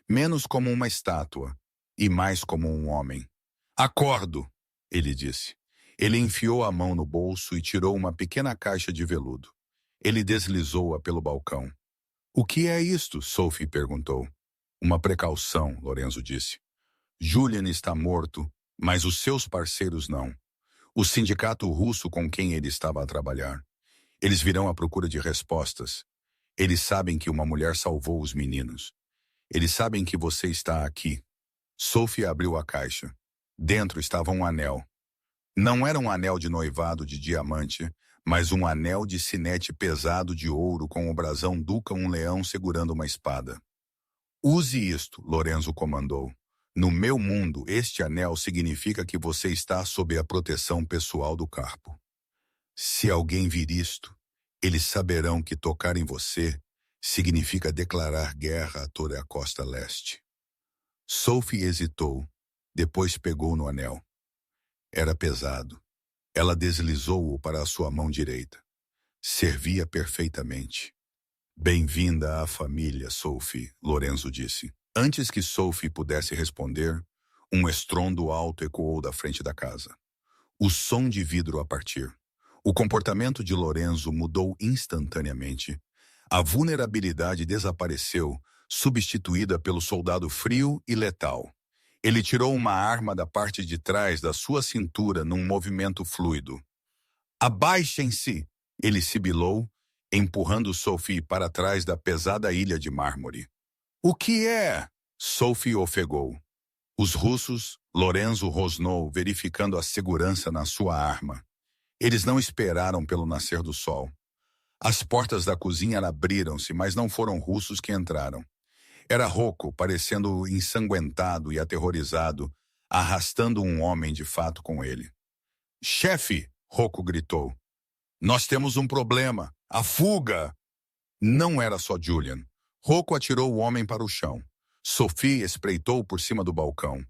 menos como uma estátua e mais como um homem. Acordo, ele disse. Ele enfiou a mão no bolso e tirou uma pequena caixa de veludo. Ele deslizou-a pelo balcão. O que é isto? Sophie perguntou. Uma precaução, Lorenzo disse. Julian está morto, mas os seus parceiros não. O sindicato russo com quem ele estava a trabalhar. Eles virão à procura de respostas. Eles sabem que uma mulher salvou os meninos. Eles sabem que você está aqui. Sophie abriu a caixa. Dentro estava um anel. Não era um anel de noivado de diamante, mas um anel de sinete pesado de ouro com o brasão Duca um leão segurando uma espada. Use isto, Lorenzo comandou. No meu mundo, este anel significa que você está sob a proteção pessoal do Carpo. Se alguém vir isto, eles saberão que tocar em você significa declarar guerra a toda a costa leste. Sophie hesitou, depois pegou no anel. Era pesado. Ela deslizou-o para a sua mão direita. Servia perfeitamente. Bem-vinda à família, Sophie, Lorenzo disse. Antes que Sophie pudesse responder, um estrondo alto ecoou da frente da casa. O som de vidro a partir. O comportamento de Lorenzo mudou instantaneamente. A vulnerabilidade desapareceu, substituída pelo soldado frio e letal. Ele tirou uma arma da parte de trás da sua cintura num movimento fluido. Abaixem-se! Ele sibilou, empurrando Sophie para trás da pesada ilha de mármore. O que é? Sophie ofegou. Os russos, Lorenzo rosnou, verificando a segurança na sua arma. Eles não esperaram pelo nascer do sol. As portas da cozinha abriram-se, mas não foram russos que entraram. Era Rocco, parecendo ensanguentado e aterrorizado, arrastando um homem de fato com ele. Chefe! Rocco gritou. Nós temos um problema. A fuga! Não era só Julian. Rocco atirou o homem para o chão. Sophie espreitou por cima do balcão.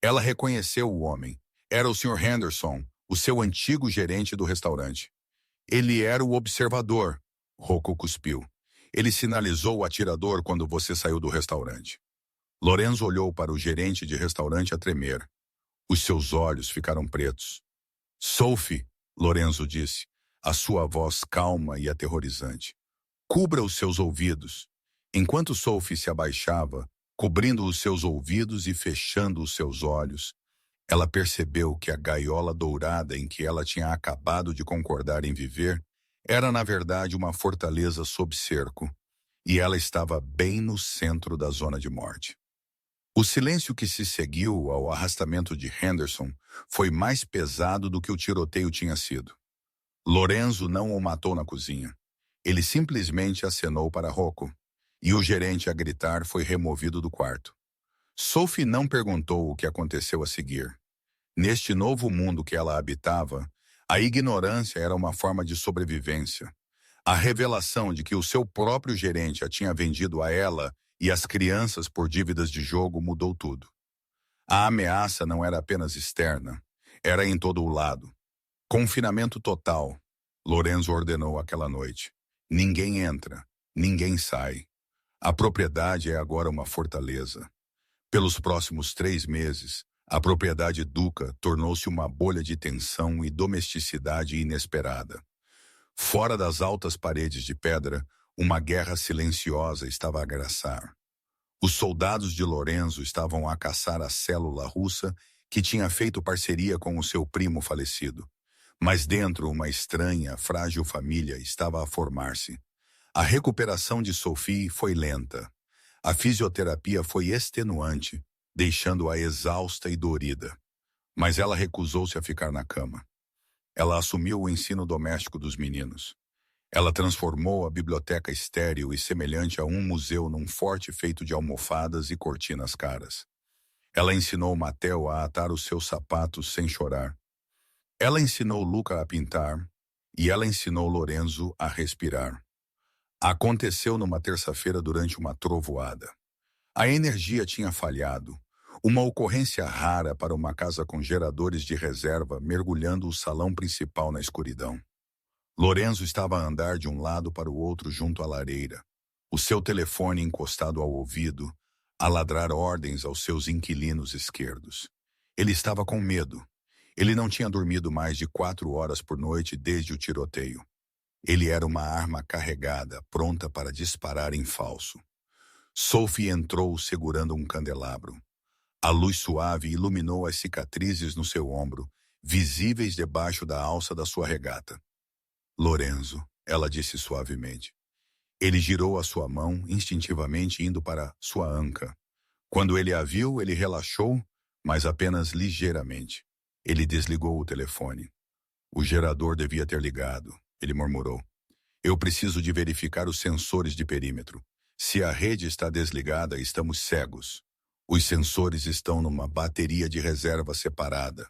Ela reconheceu o homem. Era o Sr. Henderson, o seu antigo gerente do restaurante. Ele era o observador. Rocco cuspiu. Ele sinalizou o atirador quando você saiu do restaurante. Lorenzo olhou para o gerente de restaurante a tremer. Os seus olhos ficaram pretos. Sophie, Lorenzo disse, a sua voz calma e aterrorizante. Cubra os seus ouvidos. Enquanto Sophie se abaixava, cobrindo os seus ouvidos e fechando os seus olhos, ela percebeu que a gaiola dourada em que ela tinha acabado de concordar em viver era, na verdade, uma fortaleza sob cerco, e ela estava bem no centro da zona de morte. O silêncio que se seguiu ao arrastamento de Henderson foi mais pesado do que o tiroteio tinha sido. Lorenzo não o matou na cozinha. Ele simplesmente acenou para Rocco, e o gerente a gritar foi removido do quarto. Sophie não perguntou o que aconteceu a seguir. Neste novo mundo que ela habitava, a ignorância era uma forma de sobrevivência. A revelação de que o seu próprio gerente a tinha vendido a ela e às crianças por dívidas de jogo mudou tudo. A ameaça não era apenas externa, era em todo o lado. Confinamento total, Lorenzo ordenou aquela noite. Ninguém entra, ninguém sai. A propriedade é agora uma fortaleza. Pelos próximos 3 meses, a propriedade Duca tornou-se uma bolha de tensão e domesticidade inesperada. Fora das altas paredes de pedra, uma guerra silenciosa estava a agraçar. Os soldados de Lorenzo estavam a caçar a célula russa que tinha feito parceria com o seu primo falecido. Mas dentro, uma estranha, frágil família estava a formar-se. A recuperação de Sophie foi lenta. A fisioterapia foi extenuante, deixando-a exausta e dorida. Mas ela recusou-se a ficar na cama. Ela assumiu o ensino doméstico dos meninos. Ela transformou a biblioteca estéril e semelhante a um museu num forte feito de almofadas e cortinas caras. Ela ensinou Mateo a atar os seus sapatos sem chorar. Ela ensinou Luca a pintar e ela ensinou Lorenzo a respirar. Aconteceu numa terça-feira durante uma trovoada. A energia tinha falhado. Uma ocorrência rara para uma casa com geradores de reserva mergulhando o salão principal na escuridão. Lorenzo estava a andar de um lado para o outro junto à lareira, o seu telefone encostado ao ouvido, a ladrar ordens aos seus inquilinos esquerdos. Ele estava com medo. Ele não tinha dormido mais de 4 horas por noite desde o tiroteio. Ele era uma arma carregada, pronta para disparar em falso. Sophie entrou segurando um candelabro. A luz suave iluminou as cicatrizes no seu ombro, visíveis debaixo da alça da sua regata. Lorenzo, ela disse suavemente. Ele girou a sua mão, instintivamente indo para sua anca. Quando ele a viu, ele relaxou, mas apenas ligeiramente. Ele desligou o telefone. O gerador devia ter ligado, ele murmurou. Eu preciso de verificar os sensores de perímetro. Se a rede está desligada, estamos cegos. Os sensores estão numa bateria de reserva separada.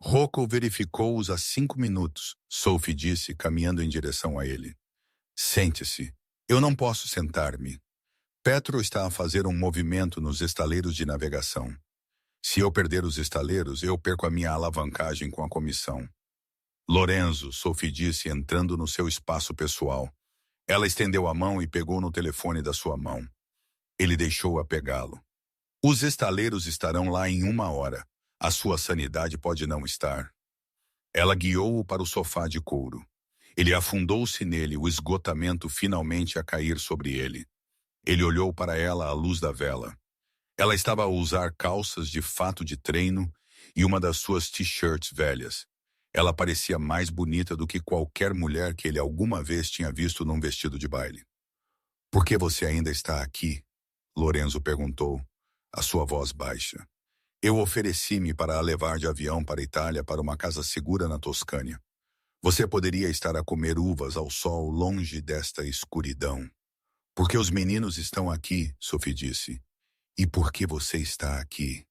Rocco verificou-os há 5 minutos, Sophie disse, caminhando em direção a ele. Sente-se. Eu não posso sentar-me. Petro está a fazer um movimento nos estaleiros de navegação. Se eu perder os estaleiros, eu perco a minha alavancagem com a comissão. Lorenzo, Sophie disse, entrando no seu espaço pessoal. Ela estendeu a mão e pegou no telefone da sua mão. Ele deixou-a pegá-lo. Os estaleiros estarão lá em 1 hora. A sua sanidade pode não estar. Ela guiou-o para o sofá de couro. Ele afundou-se nele, o esgotamento finalmente a cair sobre ele. Ele olhou para ela à luz da vela. Ela estava a usar calças de fato de treino e uma das suas t-shirts velhas. Ela parecia mais bonita do que qualquer mulher que ele alguma vez tinha visto num vestido de baile. "Por que você ainda está aqui?" Lorenzo perguntou, a sua voz baixa. "Eu ofereci-me para a levar de avião para a Itália para uma casa segura na Toscânia. Você poderia estar a comer uvas ao sol longe desta escuridão." "Porque os meninos estão aqui," Sophie disse. "E por que você está aqui?"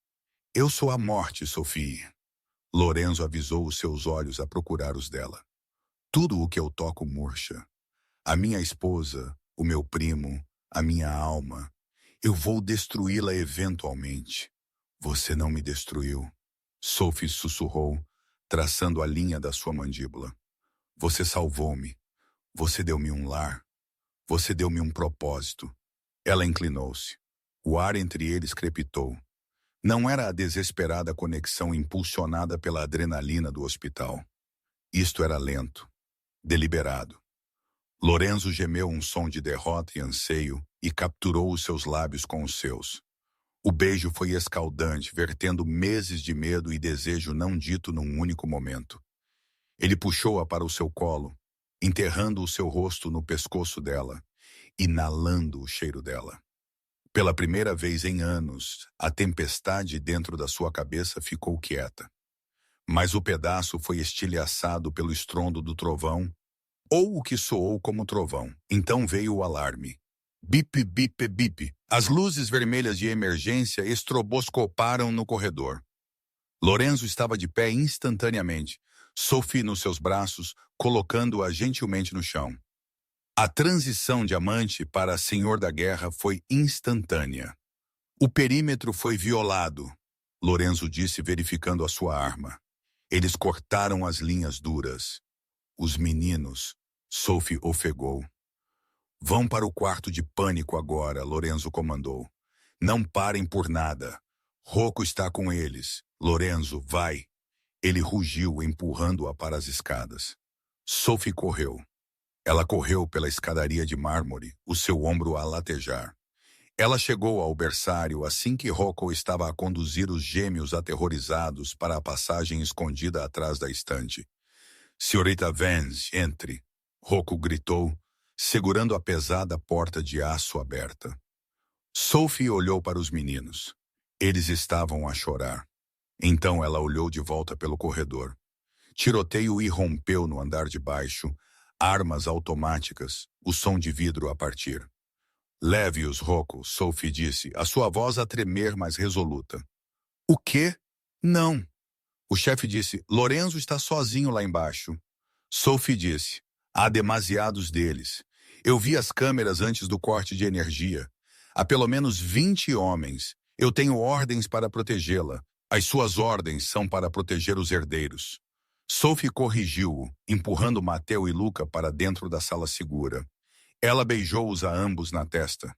"Eu sou a morte, Sophie." Lorenzo avisou os seus olhos a procurar os dela. "Tudo o que eu toco murcha. A minha esposa, o meu primo, a minha alma. Eu vou destruí-la eventualmente." "Você não me destruiu," Sophie sussurrou, traçando a linha da sua mandíbula. "Você salvou-me. Você deu-me um lar. Você deu-me um propósito." Ela inclinou-se. O ar entre eles crepitou. Não era a desesperada conexão impulsionada pela adrenalina do hospital. Isto era lento, deliberado. Lorenzo gemeu um som de derrota e anseio e capturou os seus lábios com os seus. O beijo foi escaldante, vertendo meses de medo e desejo não dito num único momento. Ele puxou-a para o seu colo, enterrando o seu rosto no pescoço dela, inalando o cheiro dela. Pela primeira vez em anos, a tempestade dentro da sua cabeça ficou quieta. Mas o pedaço foi estilhaçado pelo estrondo do trovão, ou o que soou como trovão. Então veio o alarme. Bip, bip, bip. As luzes vermelhas de emergência estroboscoparam no corredor. Lorenzo estava de pé instantaneamente, Sophie nos seus braços, colocando-a gentilmente no chão. A transição de amante para senhor da guerra foi instantânea. "O perímetro foi violado," Lorenzo disse, verificando a sua arma. "Eles cortaram as linhas duras." "Os meninos," Sophie ofegou. "Vão para o quarto de pânico agora," Lorenzo comandou. "Não parem por nada. Rocco está com eles. Lorenzo, vai." Ele rugiu, empurrando-a para as escadas. Sophie correu. Ela correu pela escadaria de mármore, o seu ombro a latejar. Ela chegou ao berçário assim que Rocco estava a conduzir os gêmeos aterrorizados para a passagem escondida atrás da estante. "Senhorita Vance, entre," Rocco gritou, segurando a pesada porta de aço aberta. Sophie olhou para os meninos. Eles estavam a chorar. Então ela olhou de volta pelo corredor. Tiroteio irrompeu no andar de baixo, armas automáticas, o som de vidro a partir. "Leve-os, Rocco," Sophie disse, a sua voz a tremer mais resoluta. "O quê?" "Não." O chefe disse, "Lorenzo está sozinho lá embaixo." Sophie disse, "Há demasiados deles. Eu vi as câmeras antes do corte de energia. Há pelo menos 20 homens. Eu tenho ordens para protegê-la. As suas ordens são para proteger os herdeiros." Sophie corrigiu-o, empurrando Mateo e Luca para dentro da sala segura. Ela beijou-os a ambos na testa.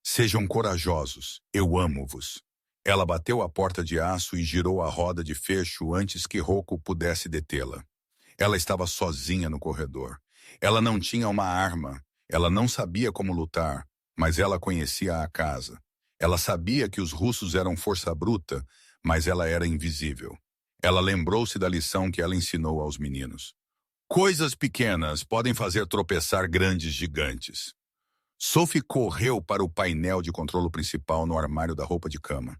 "Sejam corajosos, eu amo-vos." Ela bateu a porta de aço e girou a roda de fecho antes que Rocco pudesse detê-la. Ela estava sozinha no corredor. Ela não tinha uma arma. Ela não sabia como lutar, mas ela conhecia a casa. Ela sabia que os russos eram força bruta, mas ela era invisível. Ela lembrou-se da lição que ela ensinou aos meninos. Coisas pequenas podem fazer tropeçar grandes gigantes. Sophie correu para o painel de controle principal no armário da roupa de cama.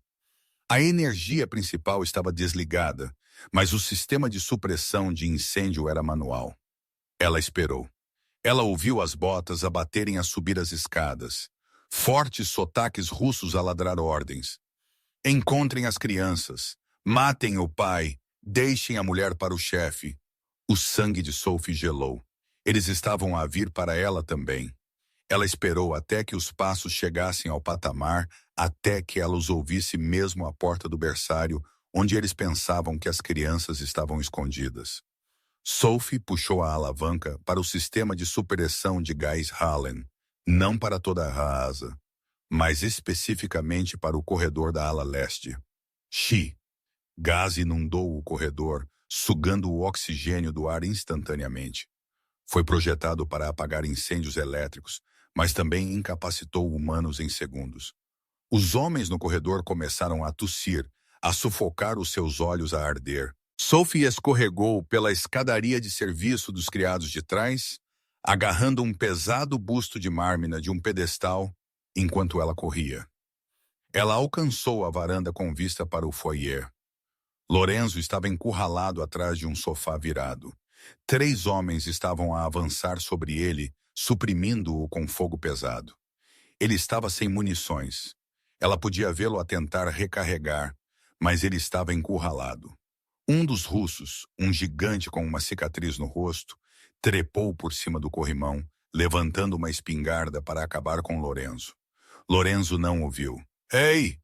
A energia principal estava desligada, mas o sistema de supressão de incêndio era manual. Ela esperou. Ela ouviu as botas a baterem a subir as escadas. Fortes sotaques russos a ladrar ordens. "Encontrem as crianças. Matem o pai. Deixem a mulher para o chefe." O sangue de Sophie gelou. Eles estavam a vir para ela também. Ela esperou até que os passos chegassem ao patamar, até que ela os ouvisse mesmo à porta do berçário, onde eles pensavam que as crianças estavam escondidas. Sophie puxou a alavanca para o sistema de supressão de gás Hallen, não para toda a casa, mas especificamente para o corredor da ala leste. Gás inundou o corredor, sugando o oxigênio do ar instantaneamente. Foi projetado para apagar incêndios elétricos, mas também incapacitou humanos em segundos. Os homens no corredor começaram a tossir, a sufocar os seus olhos a arder. Sophie escorregou pela escadaria de serviço dos criados de trás, agarrando um pesado busto de mármore de um pedestal enquanto ela corria. Ela alcançou a varanda com vista para o foyer. Lorenzo estava encurralado atrás de um sofá virado. 3 homens estavam a avançar sobre ele, suprimindo-o com fogo pesado. Ele estava sem munições. Ela podia vê-lo a tentar recarregar, mas ele estava encurralado. Um dos russos, um gigante com uma cicatriz no rosto, trepou por cima do corrimão, levantando uma espingarda para acabar com Lorenzo. Lorenzo não ouviu. "Ei!"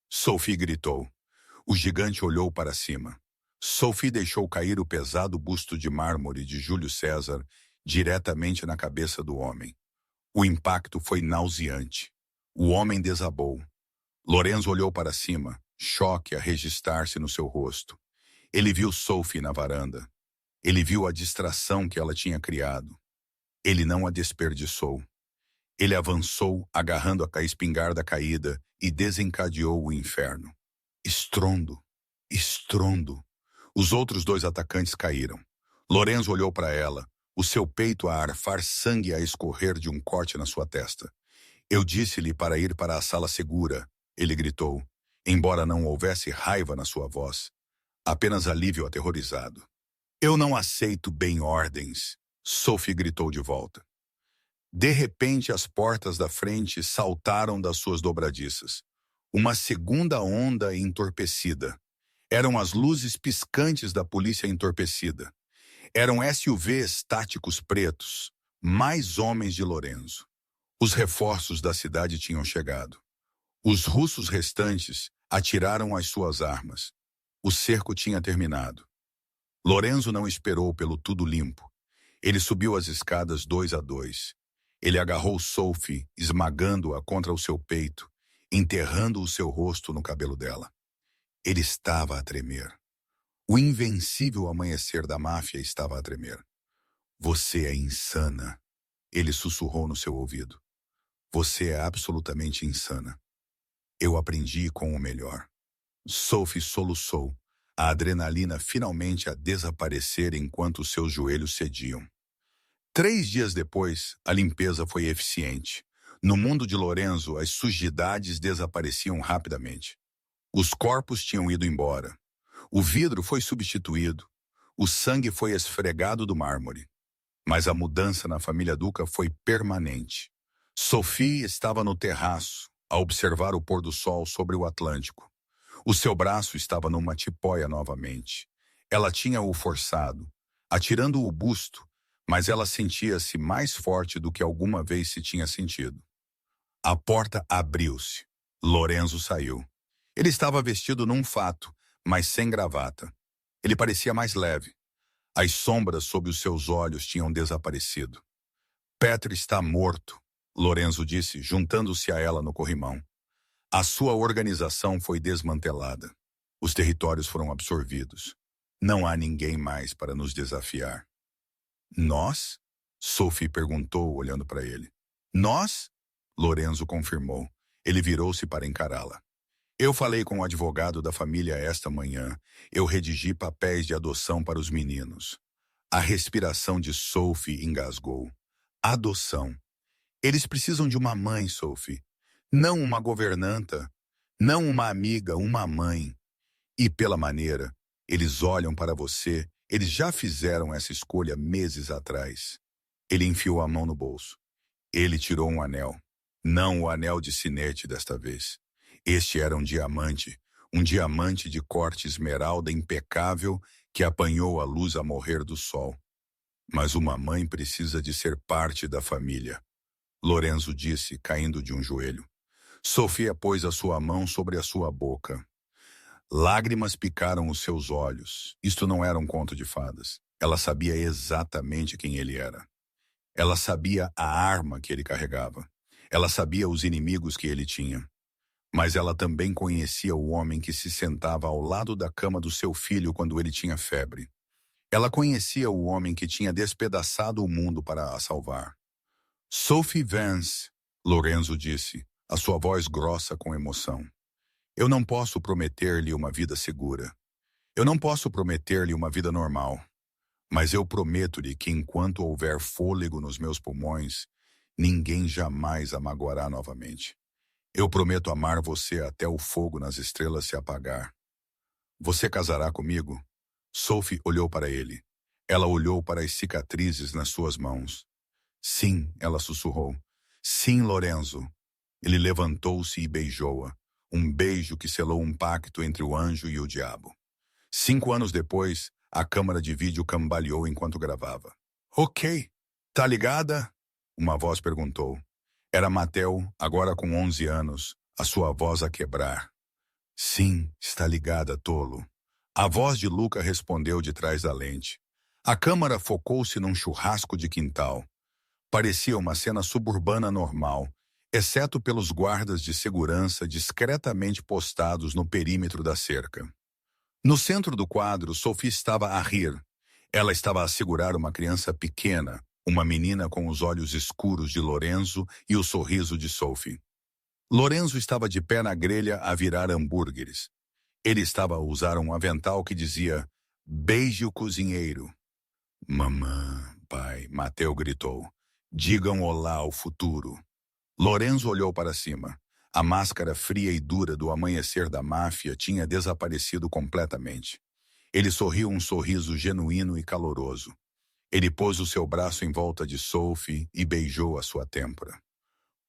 Sophie gritou. O gigante olhou para cima. Sophie deixou cair o pesado busto de mármore de Júlio César diretamente na cabeça do homem. O impacto foi nauseante. O homem desabou. Lorenzo olhou para cima, choque a registrar-se no seu rosto. Ele viu Sophie na varanda. Ele viu a distração que ela tinha criado. Ele não a desperdiçou. Ele avançou, agarrando a espingarda caída, e desencadeou o inferno. Estrondo, estrondo. Os outros 2 atacantes caíram. Lorenzo olhou para ela, o seu peito a arfar sangue a escorrer de um corte na sua testa. "Eu disse-lhe para ir para a sala segura", ele gritou, embora não houvesse raiva na sua voz, apenas alívio aterrorizado. "Eu não aceito bem ordens", Sophie gritou de volta. De repente, as portas da frente saltaram das suas dobradiças. Uma segunda onda entorpecida. Eram as luzes piscantes da polícia entorpecida. Eram SUVs táticos pretos, mais homens de Lorenzo. Os reforços da cidade tinham chegado. Os russos restantes atiraram as suas armas. O cerco tinha terminado. Lorenzo não esperou pelo tudo limpo. Ele subiu as escadas 2 a 2. Ele agarrou Sophie, esmagando-a contra o seu peito, enterrando o seu rosto no cabelo dela. Ele estava a tremer. O invencível amanhecer da máfia estava a tremer. "Você é insana", ele sussurrou no seu ouvido. "Você é absolutamente insana. Eu aprendi com o melhor." Sophie soluçou, a adrenalina finalmente a desaparecer enquanto seus joelhos cediam. 3 dias depois, a limpeza foi eficiente. No mundo de Lorenzo, as sujidades desapareciam rapidamente. Os corpos tinham ido embora. O vidro foi substituído. O sangue foi esfregado do mármore. Mas a mudança na família Duca foi permanente. Sophie estava no terraço, a observar o pôr do sol sobre o Atlântico. O seu braço estava numa tipóia novamente. Ela tinha-o forçado, atirando o busto, mas ela sentia-se mais forte do que alguma vez se tinha sentido. A porta abriu-se. Lorenzo saiu. Ele estava vestido num fato, mas sem gravata. Ele parecia mais leve. As sombras sob os seus olhos tinham desaparecido. "Petr está morto", Lorenzo disse, juntando-se a ela no corrimão. "A sua organização foi desmantelada. Os territórios foram absorvidos. Não há ninguém mais para nos desafiar." "Nós?" Sophie perguntou, olhando para ele. "Nós?" Lorenzo confirmou. Ele virou-se para encará-la. "Eu falei com o advogado da família esta manhã. Eu redigi papéis de adoção para os meninos." A respiração de Sophie engasgou. "Adoção. Eles precisam de uma mãe, Sophie. Não uma governanta. Não uma amiga, uma mãe. E pela maneira, eles olham para você. Eles já fizeram essa escolha meses atrás." Ele enfiou a mão no bolso. Ele tirou um anel. Não o anel de sinete desta vez. Este era um diamante de corte esmeralda impecável que apanhou a luz a morrer do sol. "Mas uma mãe precisa de ser parte da família", Lorenzo disse, caindo de um joelho. Sofia pôs a sua mão sobre a sua boca. Lágrimas picaram os seus olhos. Isto não era um conto de fadas. Ela sabia exatamente quem ele era. Ela sabia a arma que ele carregava. Ela sabia os inimigos que ele tinha. Mas ela também conhecia o homem que se sentava ao lado da cama do seu filho quando ele tinha febre. Ela conhecia o homem que tinha despedaçado o mundo para a salvar. Sophie Vance, Lorenzo disse, a sua voz grossa com emoção. Eu não posso prometer-lhe uma vida segura. Eu não posso prometer-lhe uma vida normal. Mas eu prometo-lhe que enquanto houver fôlego nos meus pulmões, ninguém jamais a magoará novamente. Eu prometo amar você até o fogo nas estrelas se apagar. Você casará comigo? Sophie olhou para ele. Ela olhou para as cicatrizes nas suas mãos. Sim, ela sussurrou. Sim, Lorenzo. Ele levantou-se e beijou-a. Um beijo que selou um pacto entre o anjo e o diabo. 5 anos depois, a câmara de vídeo cambaleou enquanto gravava. Ok, tá ligada? Uma voz perguntou. Era Mattel, agora com 11 anos, a sua voz a quebrar. Sim, está ligada, tolo. A voz de Luca respondeu de trás da lente. A câmara focou-se num churrasco de quintal. Parecia uma cena suburbana normal, exceto pelos guardas de segurança discretamente postados no perímetro da cerca. No centro do quadro, Sophie estava a rir. Ela estava a segurar uma criança pequena, uma menina com os olhos escuros de Lorenzo e o sorriso de Sophie. Lorenzo estava de pé na grelha a virar hambúrgueres. Ele estava a usar um avental que dizia "Beije o cozinheiro". Mamã, pai, Mateo gritou. Digam olá ao futuro. Lorenzo olhou para cima. A máscara fria e dura do amanhecer da máfia tinha desaparecido completamente. Ele sorriu um sorriso genuíno e caloroso. Ele pôs o seu braço em volta de Sophie e beijou a sua têmpora.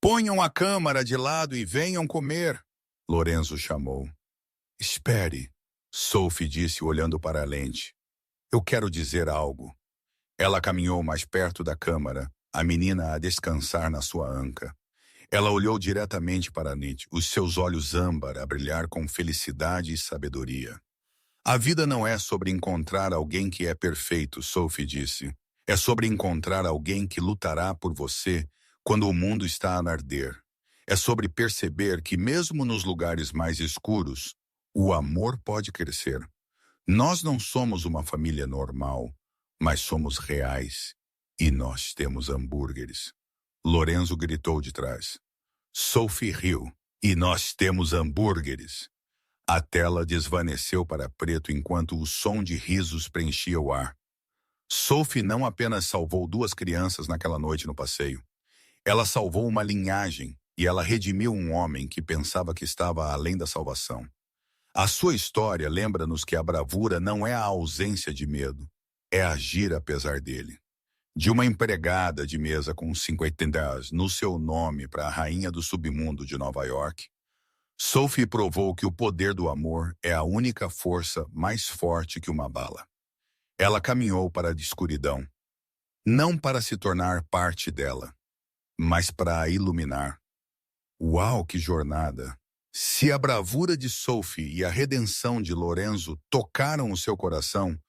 Ponham a câmara de lado e venham comer, Lorenzo chamou. Espere, Sophie disse olhando para a lente. Eu quero dizer algo. Ela caminhou mais perto da câmara, a menina a descansar na sua anca. Ela olhou diretamente para Nietzsche, os seus olhos âmbar a brilhar com felicidade e sabedoria. A vida não é sobre encontrar alguém que é perfeito, Sophie disse. É sobre encontrar alguém que lutará por você quando o mundo está a arder. É sobre perceber que mesmo nos lugares mais escuros, o amor pode crescer. Nós não somos uma família normal, mas somos reais. E nós temos hambúrgueres. Lorenzo gritou de trás. Sophie riu. E nós temos hambúrgueres. A tela desvaneceu para preto enquanto o som de risos preenchia o ar. Sophie não apenas salvou 2 crianças naquela noite no passeio. Ela salvou uma linhagem e ela redimiu um homem que pensava que estava além da salvação. A sua história lembra-nos que a bravura não é a ausência de medo, é agir apesar dele. De uma empregada de mesa com 50 anos no seu nome para a rainha do submundo de Nova York, Sophie provou que o poder do amor é a única força mais forte que uma bala. Ela caminhou para a escuridão, não para se tornar parte dela, mas para a iluminar. Uau, que jornada! Se a bravura de Sophie e a redenção de Lorenzo tocaram o seu coração,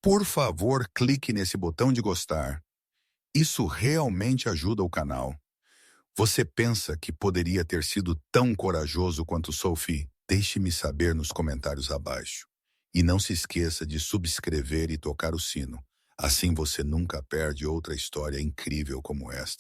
por favor, clique nesse botão de gostar. Isso realmente ajuda o canal. Você pensa que poderia ter sido tão corajoso quanto Sophie? Deixe-me saber nos comentários abaixo. E não se esqueça de subscrever e tocar o sino. Assim você nunca perde outra história incrível como esta.